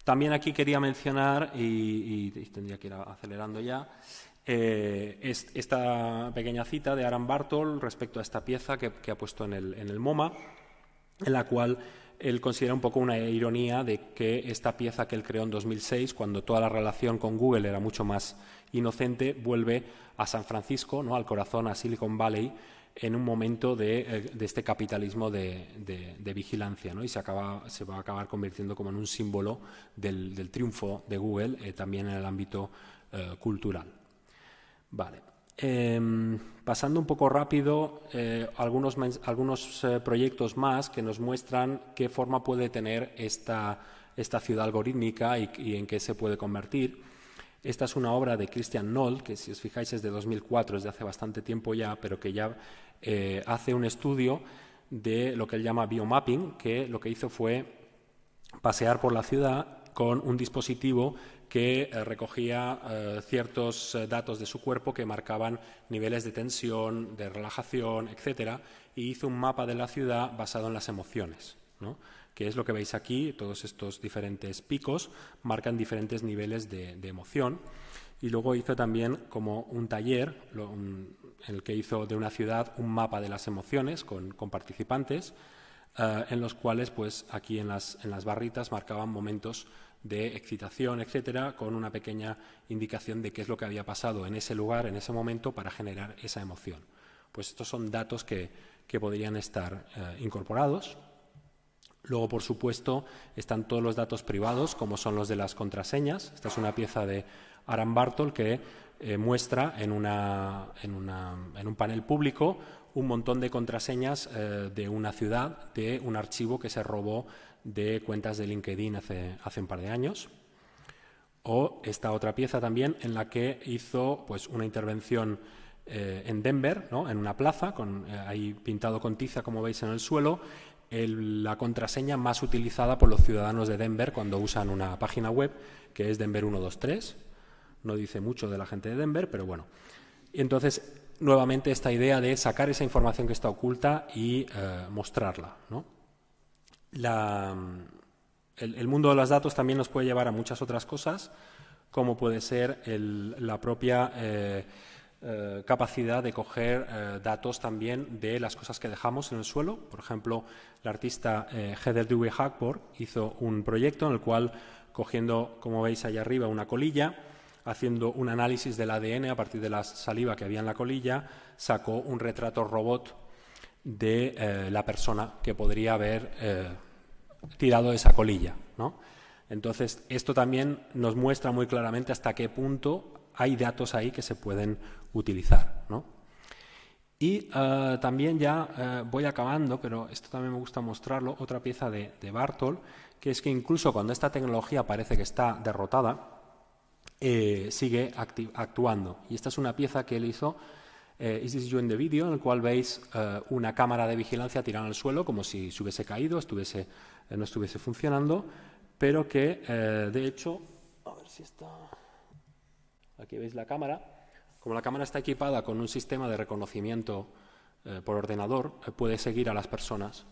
También aquí quería mencionar, y tendría que ir acelerando ya, esta pequeña cita de Aram Bartol respecto a esta pieza que ha puesto en el MoMA, en la cual él considera un poco una ironía de que esta pieza que él creó en 2006, cuando toda la relación con Google era mucho más inocente, vuelve a San Francisco, ¿no? Al corazón, a Silicon Valley, en un momento de este capitalismo de vigilancia, ¿no? Y se va a acabar convirtiendo como en un símbolo del triunfo de Google, también en el ámbito cultural. Vale. Pasando un poco rápido, algunos proyectos más que nos muestran qué forma puede tener esta ciudad algorítmica y en qué se puede convertir. Esta es una obra de Christian Noll, que si os fijáis es de 2004, es de hace bastante tiempo ya, pero que ya hace un estudio de lo que él llama biomapping, que lo que hizo fue pasear por la ciudad con un dispositivo que recogía ciertos datos de su cuerpo que marcaban niveles de tensión, de relajación, etcétera, y hizo un mapa de la ciudad basado en las emociones, ¿no? Que es lo que veis aquí. Todos estos diferentes picos marcan diferentes niveles de emoción. Y luego hizo también como un taller en el que hizo de una ciudad un mapa de las emociones con participantes, en los cuales pues aquí en las barritas marcaban momentos de excitación, etcétera, con una pequeña indicación de qué es lo que había pasado en ese lugar, en ese momento, para generar esa emoción. Pues estos son datos que podrían estar incorporados. Luego, por supuesto, están todos los datos privados, como son los de las contraseñas. Esta es una pieza de Aram Bartol que muestra en un panel público un montón de contraseñas de una ciudad, de un archivo que se robó de cuentas de LinkedIn hace un par de años. O esta otra pieza también en la que hizo pues una intervención en Denver, ¿no? En una plaza, ahí pintado con tiza, como veis en el suelo, la contraseña más utilizada por los ciudadanos de Denver cuando usan una página web, que es Denver 123. No dice mucho de la gente de Denver, pero bueno. Y entonces, nuevamente, esta idea de sacar esa información que está oculta y mostrarla, ¿no? El mundo de los datos también nos puede llevar a muchas otras cosas, como puede ser la propia capacidad de coger datos también de las cosas que dejamos en el suelo. Por ejemplo, la artista Heather Dewey Hackford hizo un proyecto en el cual, cogiendo, como veis allá arriba, una colilla, haciendo un análisis del ADN a partir de la saliva que había en la colilla, sacó un retrato robot de la persona que podría haber tirado esa colilla, ¿no? Entonces, esto también nos muestra muy claramente hasta qué punto hay datos ahí que se pueden utilizar, ¿no? Y también ya voy acabando, pero esto también me gusta mostrarlo, otra pieza de Bartol, que es que incluso cuando esta tecnología parece que está derrotada, sigue actuando. Y esta es una pieza que él hizo, Is This You in the Video, en el cual veis una cámara de vigilancia tirada al suelo como si se hubiese caído, no estuviese funcionando, pero que, de hecho, a ver si está... Aquí veis la cámara. Como la cámara está equipada con un sistema de reconocimiento por ordenador, puede seguir a las personas.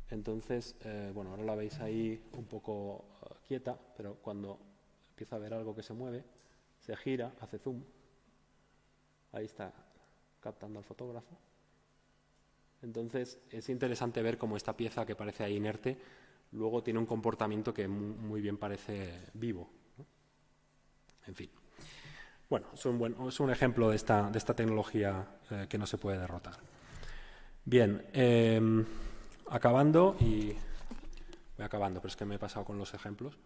Entonces, bueno, ahora la veis ahí un poco quieta, pero cuando empieza a ver algo que se mueve, se gira, hace zoom. Ahí está captando al fotógrafo. Entonces, es interesante ver cómo esta pieza que parece ahí inerte, luego tiene un comportamiento que muy bien parece vivo, ¿no? En fin. Bueno, es un ejemplo de esta tecnología que no se puede derrotar. Bien, acabando, y voy acabando, pero es que me he pasado con los ejemplos.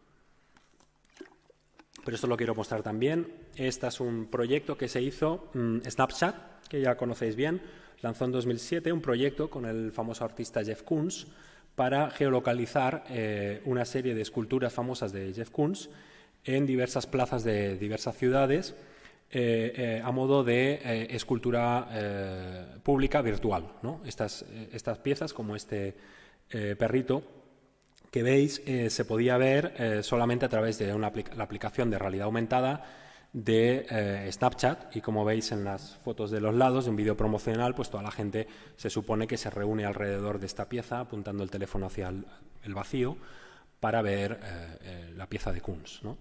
Pero esto lo quiero mostrar también. Este es un proyecto que se hizo, Snapchat, que ya conocéis bien, lanzó en 2007 un proyecto con el famoso artista Jeff Koons para geolocalizar una serie de esculturas famosas de Jeff Koons en diversas plazas de diversas ciudades a modo de escultura pública virtual, ¿no? Estas piezas, como este perrito que veis, se podía ver solamente a través de la aplicación de realidad aumentada de Snapchat, y como veis en las fotos de los lados, de un vídeo promocional, pues toda la gente se supone que se reúne alrededor de esta pieza apuntando el teléfono hacia el vacío para ver la pieza de Koons, ¿no?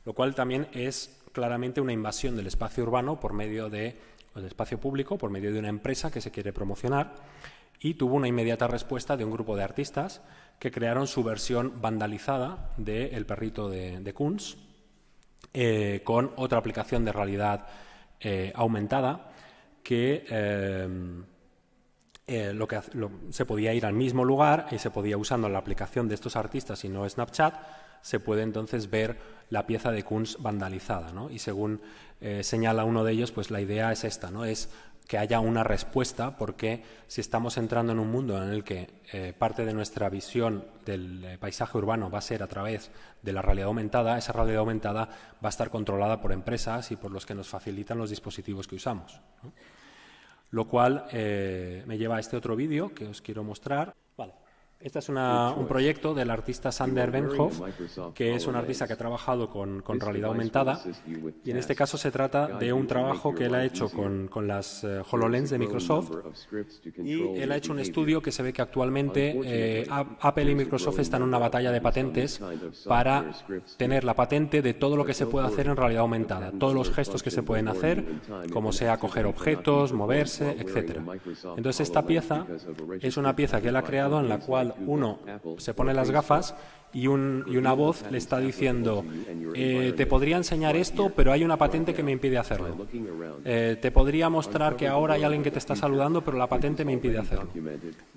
Lo cual también es claramente una invasión del espacio urbano por medio del espacio público, por medio de una empresa que se quiere promocionar, y tuvo una inmediata respuesta de un grupo de artistas que crearon su versión vandalizada del perrito de Koons, con otra aplicación de realidad aumentada que se podía ir al mismo lugar y se podía, usando la aplicación de estos artistas y no Snapchat, se puede entonces ver la pieza de Koons vandalizada, ¿no? Y según señala uno de ellos, pues la idea es esta, ¿no? Es que haya una respuesta, porque si estamos entrando en un mundo en el que parte de nuestra visión del paisaje urbano va a ser a través de la realidad aumentada, esa realidad aumentada va a estar controlada por empresas y por los que nos facilitan los dispositivos que usamos, ¿no? Lo cual me lleva a este otro vídeo que os quiero mostrar. Vale. Este es un proyecto del artista Sander Benhoff, que es un artista que ha trabajado con realidad aumentada, y en este caso se trata de un trabajo que él ha hecho con las HoloLens de Microsoft, y él ha hecho un estudio que se ve que actualmente Apple y Microsoft están en una batalla de patentes para tener la patente de todo lo que se puede hacer en realidad aumentada, todos los gestos que se pueden hacer, como sea coger objetos, moverse, etc. Entonces esta pieza es una pieza que él ha creado en la cual uno se pone las gafas y una voz le está diciendo te podría enseñar esto, pero hay una patente que me impide hacerlo. Te podría mostrar que ahora hay alguien que te está saludando, pero la patente me impide hacerlo.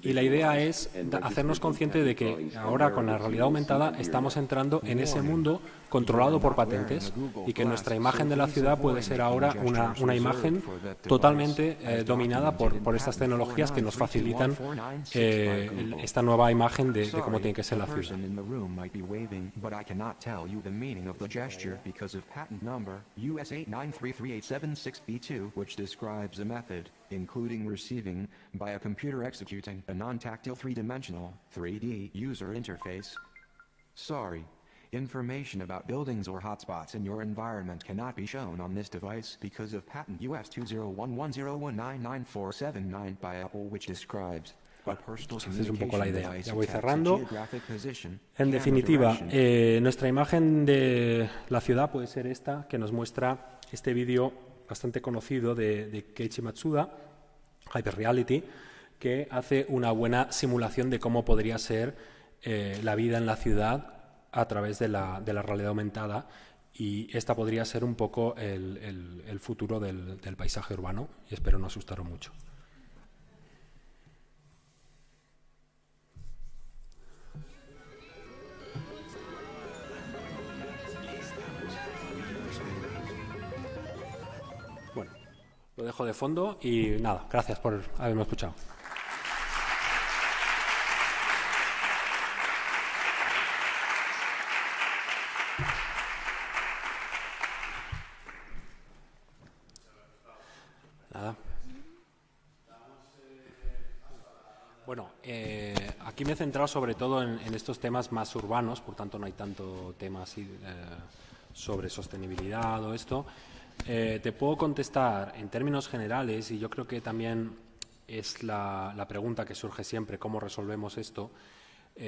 Y la idea es hacernos conscientes de que ahora con la realidad aumentada estamos entrando en ese mundo controlado por patentes, y que nuestra imagen de la ciudad puede ser ahora una imagen totalmente dominada por estas tecnologías que nos facilitan esta nueva imagen de cómo tiene que ser la ciudad. Might be waving, but I cannot tell you the meaning of the gesture because of patent number US 8933876B2, which describes a method including receiving, by a computer executing a non-tactile three-dimensional, 3D user interface. Sorry. Information about buildings or hotspots in your environment cannot be shown on this device because of patent US 20110199479 by Apple, which describes a personal Esa es un poco la communication idea. device Ya voy which has a cerrando. geographic position, En camera definitiva, direction, nuestra imagen de la ciudad puede ser esta, que nos muestra este vídeo bastante conocido de Keiichi Matsuda, Hyperreality, que hace una buena simulación de cómo podría ser la vida en la ciudad a través de la realidad aumentada, y esta podría ser un poco el futuro del paisaje urbano, y espero no asustaros mucho. Bueno, lo dejo de fondo y nada, gracias por haberme escuchado. Nada. Bueno, aquí me he centrado sobre todo en estos temas más urbanos, por tanto no hay tanto tema así sobre sostenibilidad o esto. Te puedo contestar en términos generales, y yo creo que también es la pregunta que surge siempre, ¿cómo resolvemos esto?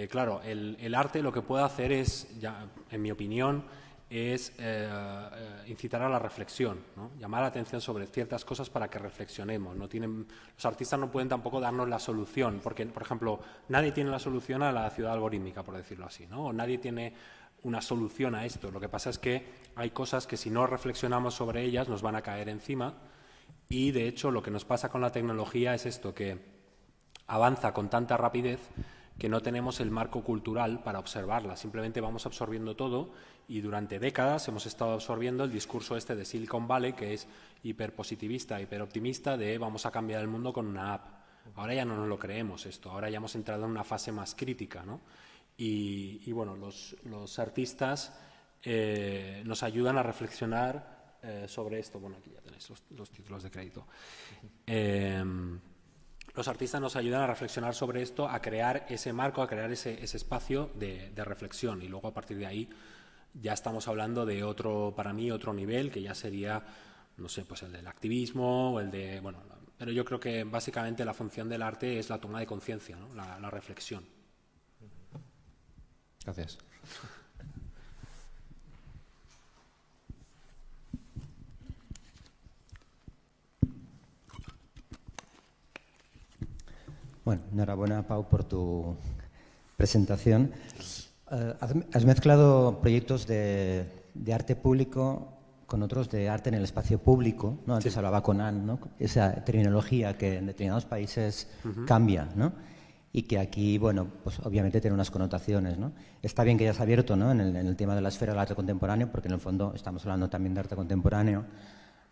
Claro, el arte lo que puede hacer es, ya, en mi opinión, es incitar a la reflexión, ¿no? Llamar la atención sobre ciertas cosas para que reflexionemos. Los artistas no pueden tampoco darnos la solución, porque, por ejemplo, nadie tiene la solución a la ciudad algorítmica, por decirlo así, ¿no? O nadie tiene una solución a esto. Lo que pasa es que hay cosas que si no reflexionamos sobre ellas nos van a caer encima, y de hecho lo que nos pasa con la tecnología es esto, que avanza con tanta rapidez que no tenemos el marco cultural para observarla. Simplemente vamos absorbiendo todo, y durante décadas hemos estado absorbiendo el discurso este de Silicon Valley, que es hiperpositivista, hiperoptimista, de vamos a cambiar el mundo con una app. Ahora ya no nos lo creemos esto, ahora ya hemos entrado en una fase más crítica, ¿no? Y bueno, los artistas nos ayudan a reflexionar sobre esto. Bueno, aquí ya tenéis los títulos de crédito. Los artistas nos ayudan a reflexionar sobre esto, a crear ese marco, a crear ese espacio de reflexión, y luego a partir de ahí ya estamos hablando de para mí otro nivel, que ya sería, no sé, pues el del activismo o el de, bueno, pero yo creo que básicamente la función del arte es la toma de conciencia, ¿no? La reflexión. Gracias. Bueno, enhorabuena, Pau, por tu presentación. Has mezclado proyectos de arte público con otros de arte en el espacio público, ¿no? Antes hablaba con Anne, ¿no? Esa terminología que en determinados países cambia, ¿no? Y que aquí, bueno, pues obviamente tiene unas connotaciones, ¿no? Está bien que hayas abierto, ¿no? en el tema de la esfera del arte contemporáneo, porque en el fondo estamos hablando también de arte contemporáneo.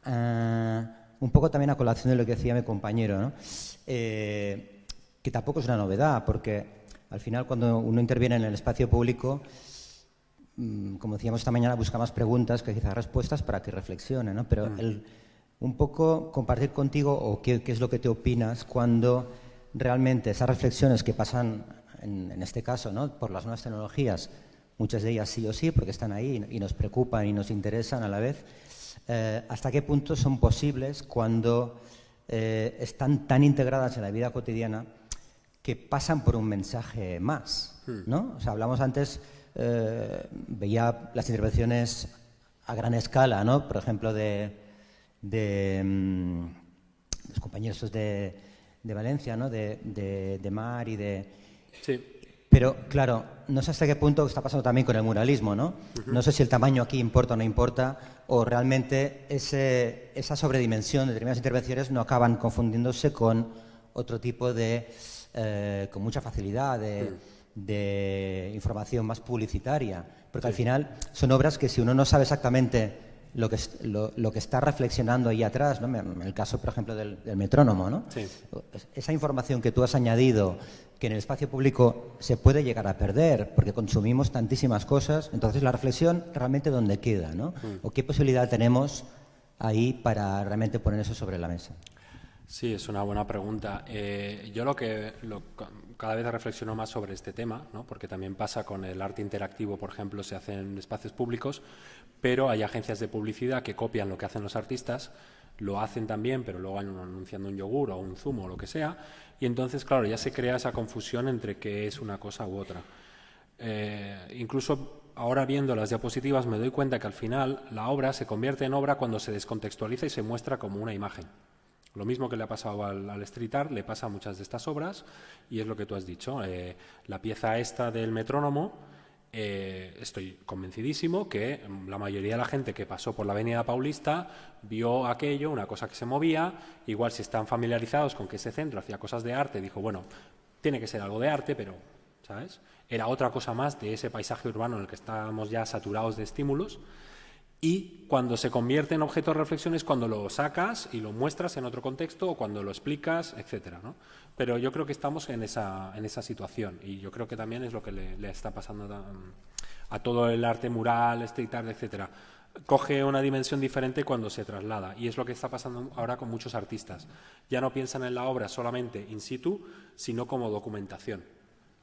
Un poco también a colación de lo que decía mi compañero, ¿no? Que tampoco es una novedad, porque al final cuando uno interviene en el espacio público, como decíamos esta mañana, busca más preguntas que quizás respuestas para que reflexione, ¿no? Pero un poco compartir contigo, o qué es lo que te opinas cuando realmente esas reflexiones que pasan, en este caso, ¿no? Por las nuevas tecnologías, muchas de ellas sí o sí, porque están ahí y nos preocupan y nos interesan a la vez, ¿hasta qué punto son posibles cuando están tan integradas en la vida cotidiana que pasan por un mensaje más, ¿no? O sea, hablamos antes, veía las intervenciones a gran escala, ¿no? Por ejemplo, de los compañeros de Valencia, ¿no? De Mar y de... Sí. Pero, claro, no sé hasta qué punto está pasando también con el muralismo, ¿no? No sé si el tamaño aquí importa o no importa, o realmente esa sobredimensión de determinadas intervenciones no acaban confundiéndose con otro tipo de... con mucha facilidad de información más publicitaria, porque al final son obras que si uno no sabe exactamente lo que está reflexionando ahí atrás, ¿no? En el caso, por ejemplo, del metrónomo, ¿no? Sí. Esa información que tú has añadido, que en el espacio público se puede llegar a perder, porque consumimos tantísimas cosas, entonces la reflexión realmente ¿dónde queda, ¿no? ¿O qué posibilidad tenemos ahí para realmente poner eso sobre la mesa? Sí, es una buena pregunta. Yo cada vez reflexiono más sobre este tema, ¿no? Porque también pasa con el arte interactivo, por ejemplo, se hace en espacios públicos, pero hay agencias de publicidad que copian lo que hacen los artistas, lo hacen también, pero luego anunciando un yogur o un zumo o lo que sea, y entonces, claro, ya se crea esa confusión entre qué es una cosa u otra. Incluso ahora viendo las diapositivas me doy cuenta que al final la obra se convierte en obra cuando se descontextualiza y se muestra como una imagen. Lo mismo que le ha pasado al street art, le pasa a muchas de estas obras, y es lo que tú has dicho. La pieza esta del metrónomo, estoy convencidísimo que la mayoría de la gente que pasó por la Avenida Paulista vio aquello, una cosa que se movía. Igual, si están familiarizados con que ese centro hacía cosas de arte, dijo, bueno, tiene que ser algo de arte, pero, ¿sabes? Era otra cosa más de ese paisaje urbano en el que estábamos ya saturados de estímulos. Y cuando se convierte en objeto de reflexión es cuando lo sacas y lo muestras en otro contexto o cuando lo explicas, etcétera, ¿no? Pero yo creo que estamos en esa situación, y yo creo que también es lo que le está pasando a todo el arte mural, street art, etcétera. Coge una dimensión diferente cuando se traslada, y es lo que está pasando ahora con muchos artistas. Ya no piensan en la obra solamente in situ, sino como documentación.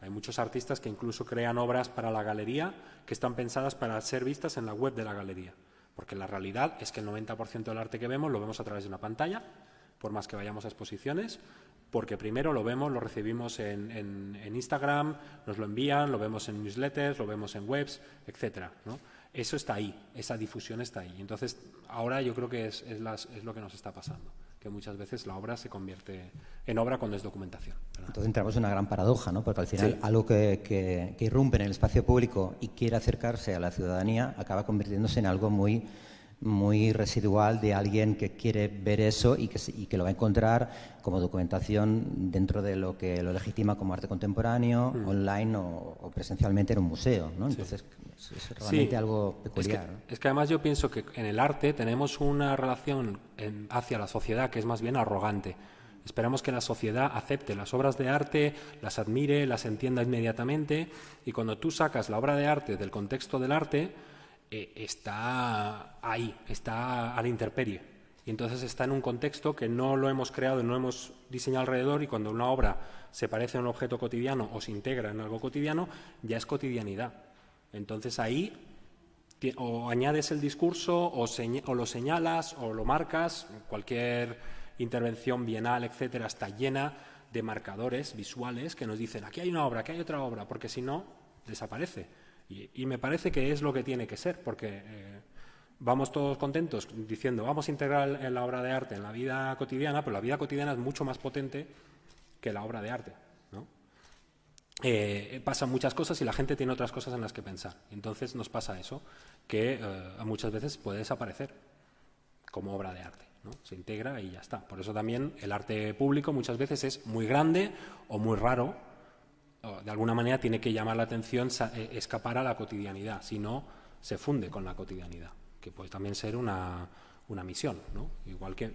Hay muchos artistas que incluso crean obras para la galería que están pensadas para ser vistas en la web de la galería. Porque la realidad es que el 90% del arte que vemos lo vemos a través de una pantalla, por más que vayamos a exposiciones, porque primero lo vemos, lo recibimos en Instagram, nos lo envían, lo vemos en newsletters, lo vemos en webs, etcétera, ¿no? Eso está ahí, esa difusión está ahí. Entonces, ahora yo creo que es lo que nos está pasando, que muchas veces la obra se convierte en obra cuando es documentación, ¿verdad? Entonces entramos en una gran paradoja, ¿no? Porque al final Sí. algo que irrumpe en el espacio público y quiere acercarse a la ciudadanía acaba convirtiéndose en algo muy, muy residual de alguien que quiere ver eso y que lo va a encontrar como documentación dentro de lo que lo legitima como arte contemporáneo, online o presencialmente en un museo, ¿no? Entonces es realmente algo peculiar, ¿no? Es que además yo pienso que en el arte tenemos una relación hacia la sociedad que es más bien arrogante. Esperamos que la sociedad acepte las obras de arte, las admire, las entienda inmediatamente, y cuando tú sacas la obra de arte del contexto del arte, está ahí, está a la intemperie. Y entonces está en un contexto que no lo hemos creado, no hemos diseñado alrededor, y cuando una obra se parece a un objeto cotidiano o se integra en algo cotidiano, ya es cotidianidad. Entonces ahí o añades el discurso o lo señalas o lo marcas. Cualquier intervención bienal, etcétera, está llena de marcadores visuales que nos dicen aquí hay una obra, aquí hay otra obra, porque si no, desaparece. Y me parece que es lo que tiene que ser, porque vamos todos contentos diciendo vamos a integrar la obra de arte en la vida cotidiana, pero la vida cotidiana es mucho más potente que la obra de arte, ¿no? Pasan muchas cosas y la gente tiene otras cosas en las que pensar. Entonces nos pasa eso, que muchas veces puede desaparecer como obra de arte, ¿no? Se integra y ya está. Por eso también el arte público muchas veces es muy grande o muy raro. De alguna manera tiene que llamar la atención, escapar a la cotidianidad, si no se funde con la cotidianidad, que puede también ser una misión, ¿no? Igual que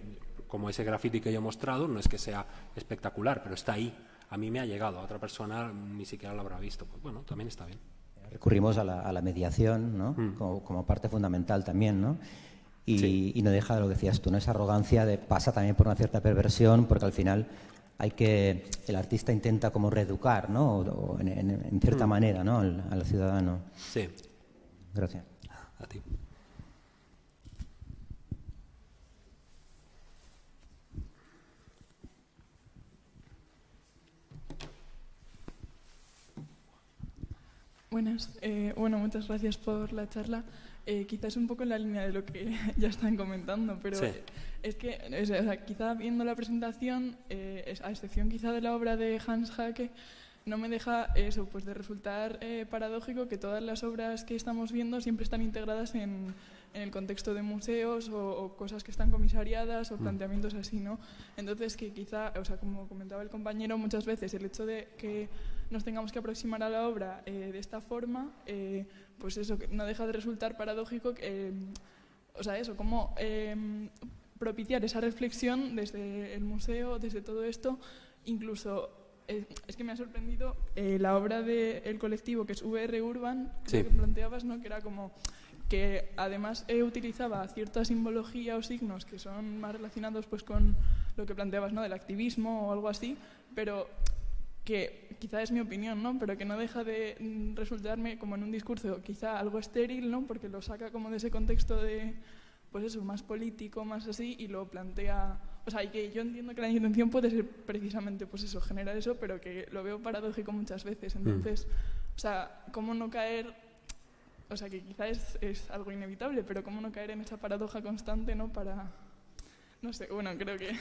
como ese graffiti que yo he mostrado, no es que sea espectacular, pero está ahí. A mí me ha llegado, a otra persona ni siquiera lo habrá visto. Pues bueno, también está bien. Recurrimos a la mediación, ¿no? Como parte fundamental también, ¿no? Y no deja de lo que decías tú, ¿no? Esa arrogancia pasa también por una cierta perversión, porque al final el artista intenta como reeducar, ¿no? O en cierta manera, ¿no? Al ciudadano. Sí. Gracias. A ti. Buenas. Bueno, muchas gracias por la charla. Quizás un poco en la línea de lo que ya están comentando, pero Sí. es que, o sea, quizá viendo la presentación, a excepción quizá de la obra de Hans Haacke, no me deja eso, pues de resultar paradójico que todas las obras que estamos viendo siempre están integradas en el contexto de museos o cosas que están comisariadas o planteamientos así, ¿no? Entonces, que quizá, o sea, como comentaba el compañero, muchas veces el hecho de que nos tengamos que aproximar a la obra de esta forma, pues eso, que no deja de resultar paradójico, o sea, eso, como propiciar esa reflexión desde el museo, desde todo esto, incluso. Es que me ha sorprendido la obra del colectivo que es VR Urban, Sí. que planteabas, ¿no? Que era como que además utilizaba cierta simbología o signos que son más relacionados pues con lo que planteabas, ¿no? Del activismo o algo así, pero que quizá es mi opinión, ¿no? Pero que no deja de resultarme como en un discurso quizá algo estéril, ¿no? Porque lo saca como de ese contexto de, pues eso, más político, más así, y lo plantea, o sea, y que yo entiendo que la intención puede ser precisamente, pues eso, generar eso, pero que lo veo paradójico muchas veces. Entonces, o sea, ¿cómo no caer? O sea, que quizá es algo inevitable, pero ¿cómo no caer en esa paradoja constante, ¿no? Para, no sé, bueno, creo que...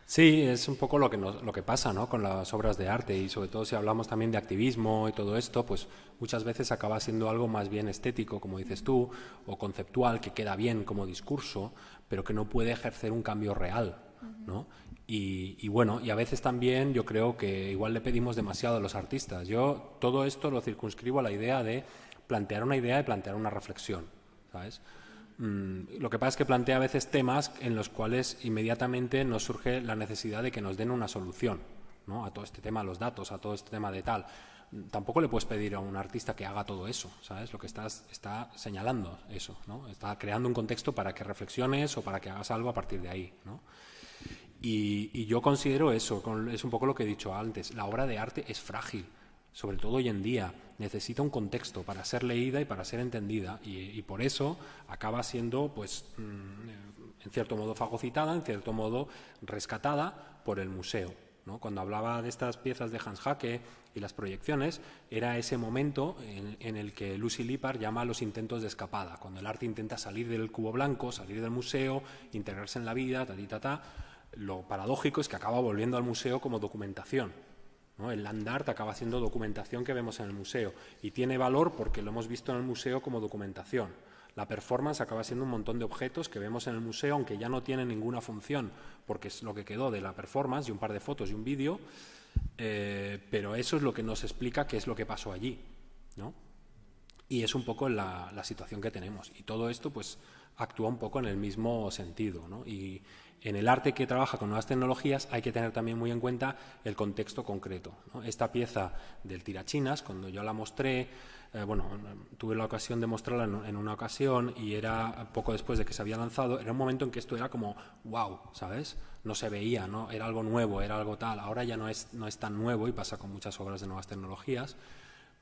Sí, es un poco lo que pasa, ¿no? Con las obras de arte, y sobre todo si hablamos también de activismo y todo esto, pues muchas veces acaba siendo algo más bien estético, como dices tú, o conceptual, que queda bien como discurso, pero que no puede ejercer un cambio real, ¿no? Y bueno, y a veces también yo creo que igual le pedimos demasiado a los artistas. Yo todo esto lo circunscribo a la idea de plantear una idea y plantear una reflexión, ¿sabes? Lo que pasa es que plantea a veces temas en los cuales inmediatamente nos surge la necesidad de que nos den una solución, ¿no? A todo este tema de los datos, a todo este tema de tal. Tampoco le puedes pedir a un artista que haga todo eso, ¿sabes? Lo que está señalando eso, ¿no? Está creando un contexto para que reflexiones o para que hagas algo a partir de ahí, ¿no? Y yo considero eso, es un poco lo que he dicho antes, la obra de arte es frágil, sobre todo hoy en día, necesita un contexto para ser leída y para ser entendida, y por eso acaba siendo, pues, en cierto modo fagocitada, en cierto modo rescatada por el museo, ¿no? Cuando hablaba de estas piezas de Hans Haacke y las proyecciones, era ese momento en el que Lucy Lippard llama a los intentos de escapada, cuando el arte intenta salir del cubo blanco, salir del museo, integrarse en la vida, Lo paradójico es que acaba volviendo al museo como documentación, ¿no? El land art acaba siendo documentación que vemos en el museo y tiene valor porque lo hemos visto en el museo como documentación. La performance acaba siendo un montón de objetos que vemos en el museo, aunque ya no tienen ninguna función, porque es lo que quedó de la performance y un par de fotos y un vídeo, pero eso es lo que nos explica qué es lo que pasó allí, ¿no? Y es un poco la situación que tenemos. Y todo esto pues actúa un poco en el mismo sentido, ¿no? Y en el arte que trabaja con nuevas tecnologías hay que tener también muy en cuenta el contexto concreto, ¿no? Esta pieza del tirachinas, cuando yo la mostré, tuve la ocasión de mostrarla en una ocasión y era poco después de que se había lanzado, era un momento en que esto era como wow, ¿sabes? No se veía, ¿no? Era algo nuevo, era algo tal. Ahora ya no es tan nuevo y pasa con muchas obras de nuevas tecnologías,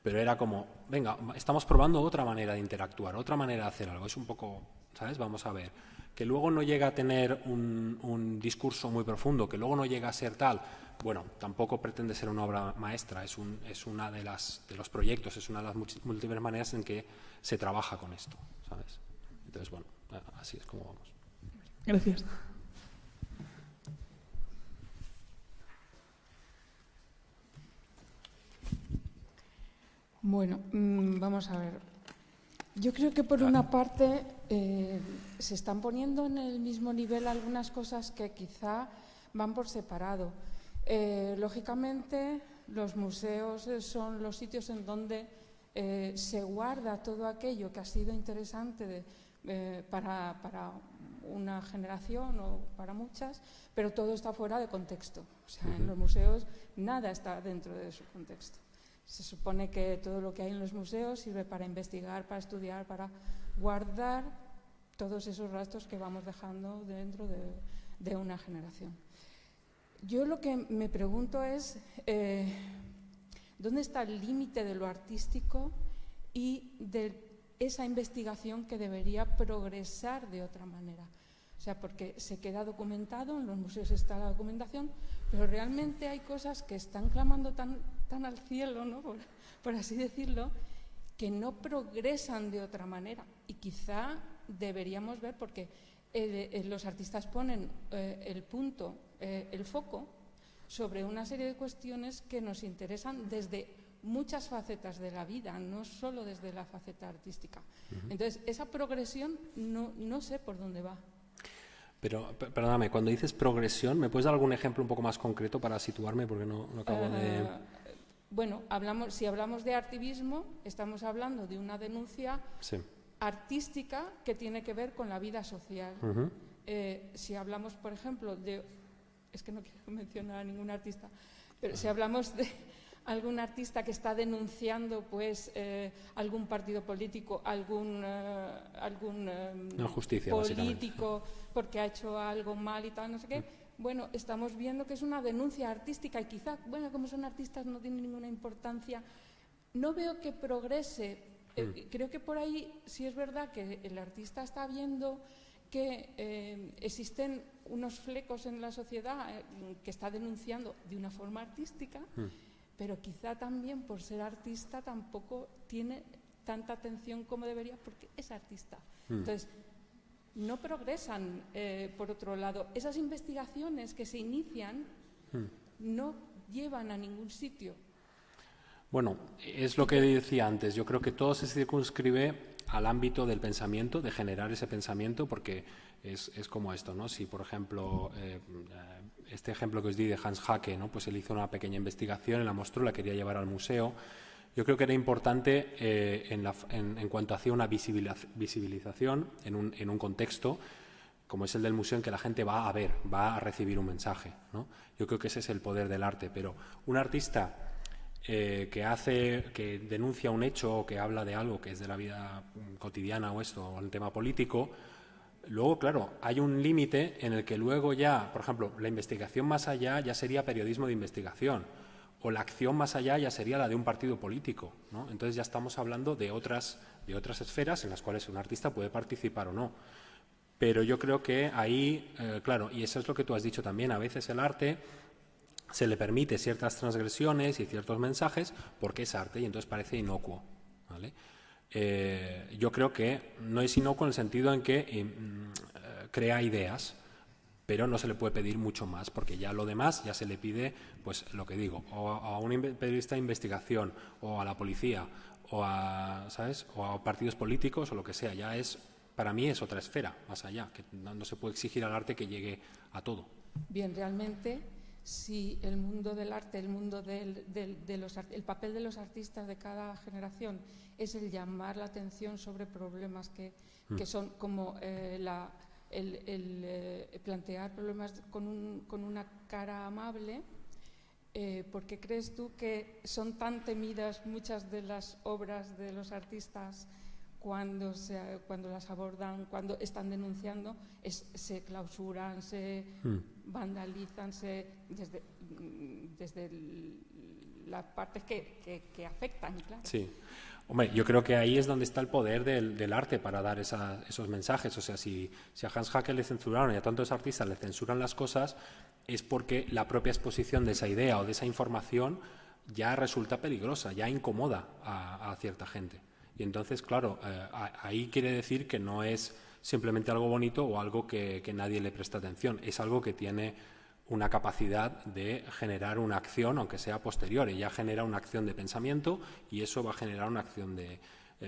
pero era como, venga, estamos probando otra manera de interactuar, otra manera de hacer algo. Es un poco, ¿sabes? Vamos a ver. Que luego no llega a tener un discurso muy profundo, que luego no llega a ser tal, bueno, tampoco pretende ser una obra maestra, es una de los proyectos, es una de las múltiples maneras en que se trabaja con esto, ¿sabes? Entonces, bueno, así es como vamos. Gracias. Bueno, vamos a ver. Yo creo que por una parte se están poniendo en el mismo nivel algunas cosas que quizá van por separado. Lógicamente, los museos son los sitios en donde se guarda todo aquello que ha sido interesante para una generación o para muchas, pero todo está fuera de contexto. O sea, en los museos nada está dentro de su contexto. Se supone que todo lo que hay en los museos sirve para investigar, para estudiar, para guardar todos esos rastros que vamos dejando dentro de una generación. Yo lo que me pregunto es, ¿dónde está el límite de lo artístico y de esa investigación que debería progresar de otra manera? O sea, porque se queda documentado, en los museos está la documentación, pero realmente hay cosas que están clamando tan al cielo, ¿no? por así decirlo, que no progresan de otra manera. Y quizá deberíamos ver, porque los artistas ponen el foco sobre una serie de cuestiones que nos interesan desde muchas facetas de la vida, no solo desde la faceta artística. Entonces, esa progresión no sé por dónde va. Pero, perdóname, cuando dices progresión, ¿me puedes dar algún ejemplo un poco más concreto para situarme? Porque no acabo de... Bueno, si hablamos de activismo, estamos hablando de una denuncia artística que tiene que ver con la vida social. Si hablamos, por ejemplo, es que no quiero mencionar a ningún artista, pero si hablamos de algún artista que está denunciando pues algún partido político, algún justicia, político porque ha hecho algo mal y tal, no sé qué, bueno, estamos viendo que es una denuncia artística y quizá, bueno, como son artistas no tiene ninguna importancia. No veo que progrese. Creo que por ahí sí es verdad que el artista está viendo que existen unos flecos en la sociedad que está denunciando de una forma artística, pero quizá también por ser artista tampoco tiene tanta atención como debería porque es artista. Entonces, no progresan, por otro lado. Esas investigaciones que se inician no llevan a ningún sitio. Bueno, es lo que decía antes. Yo creo que todo se circunscribe al ámbito del pensamiento, de generar ese pensamiento, porque es como esto, ¿no? Si, por ejemplo, este ejemplo que os di de Hans Haacke, ¿no? Pues él hizo una pequeña investigación, la mostró, la quería llevar al museo. Yo creo que era importante en cuanto hacía una visibilización en un contexto como es el del museo, en que la gente va a ver, va a recibir un mensaje, ¿no? Yo creo que ese es el poder del arte, pero un artista que denuncia un hecho o que habla de algo que es de la vida cotidiana o esto, o un tema político, luego, claro, hay un límite en el que luego ya, por ejemplo, la investigación más allá ya sería periodismo de investigación, o la acción más allá ya sería la de un partido político, ¿no? Entonces ya estamos hablando de otras esferas en las cuales un artista puede participar o no. Pero yo creo que ahí, claro, y eso es lo que tú has dicho también, a veces el arte se le permite ciertas transgresiones y ciertos mensajes porque es arte y entonces parece inocuo, ¿vale? Yo creo que no es inocuo en el sentido en que crea ideas, pero no se le puede pedir mucho más, porque ya lo demás ya se le pide, pues lo que digo, o a un periodista de investigación, o a la policía, o a, ¿sabes?, o a partidos políticos, o lo que sea. Ya es, para mí es otra esfera más allá, que no se puede exigir al arte que llegue a todo. Bien, realmente, si el mundo del arte, el mundo el papel de los artistas de cada generación es el llamar la atención sobre problemas que son como plantear problemas con una cara amable, ¿por qué crees tú que son tan temidas muchas de las obras de los artistas cuando las abordan, cuando están denunciando, se clausuran, se vandalizan, desde las partes que afectan, claro? Sí. Hombre, yo creo que ahí es donde está el poder del arte para dar esos mensajes. O sea, si a Hans Haacke le censuraron y a tantos artistas le censuran las cosas, es porque la propia exposición de esa idea o de esa información ya resulta peligrosa, ya incomoda a cierta gente. Y entonces, claro, ahí quiere decir que no es simplemente algo bonito o algo que nadie le presta atención. Es algo que tiene una capacidad de generar una acción, aunque sea posterior. Ella genera una acción de pensamiento y eso va a generar una acción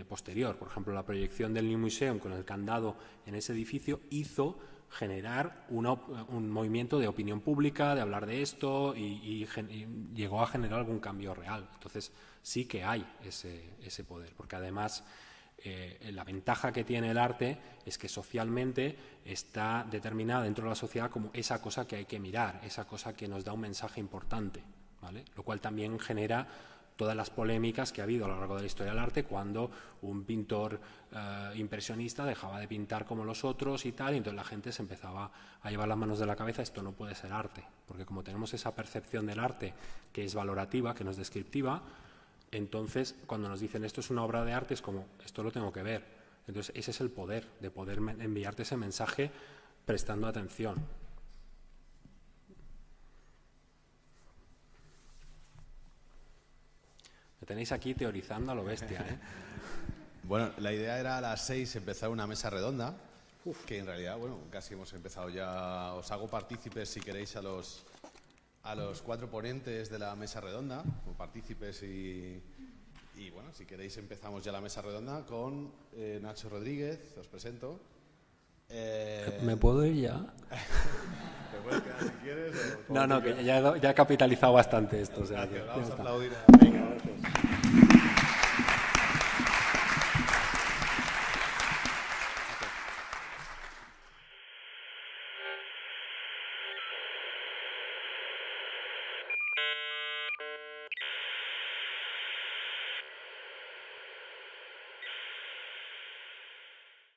posterior. Por ejemplo, la proyección del New Museum con el candado en ese edificio hizo generar un movimiento de opinión pública, de hablar de esto y llegó a generar algún cambio real. Entonces sí que hay ese poder, porque además la ventaja que tiene el arte es que socialmente está determinada dentro de la sociedad como esa cosa que hay que mirar, esa cosa que nos da un mensaje importante, ¿vale? Lo cual también genera todas las polémicas que ha habido a lo largo de la historia del arte cuando un pintor impresionista dejaba de pintar como los otros y tal, y entonces la gente se empezaba a llevar las manos de la cabeza. Esto no puede ser arte, porque como tenemos esa percepción del arte que es valorativa, que no es descriptiva, entonces cuando nos dicen esto es una obra de arte es como, esto lo tengo que ver. Entonces ese es el poder, de poder enviarte ese mensaje prestando atención. Me tenéis aquí teorizando a lo bestia, ¿eh? Bueno, la idea era a las 6 empezar una mesa redonda, que en realidad, bueno, casi hemos empezado ya. Os hago partícipes, si queréis, a los 4 ponentes de la mesa redonda, como partícipes y bueno, si queréis empezamos ya la mesa redonda con Nacho Rodríguez, os presento. ¿Me puedo ir ya? ¿Te puedes quedar si quieres? No, que ya he capitalizado bastante esto. O sea, gracias, que vamos a está. aplaudir. Venga, gracias.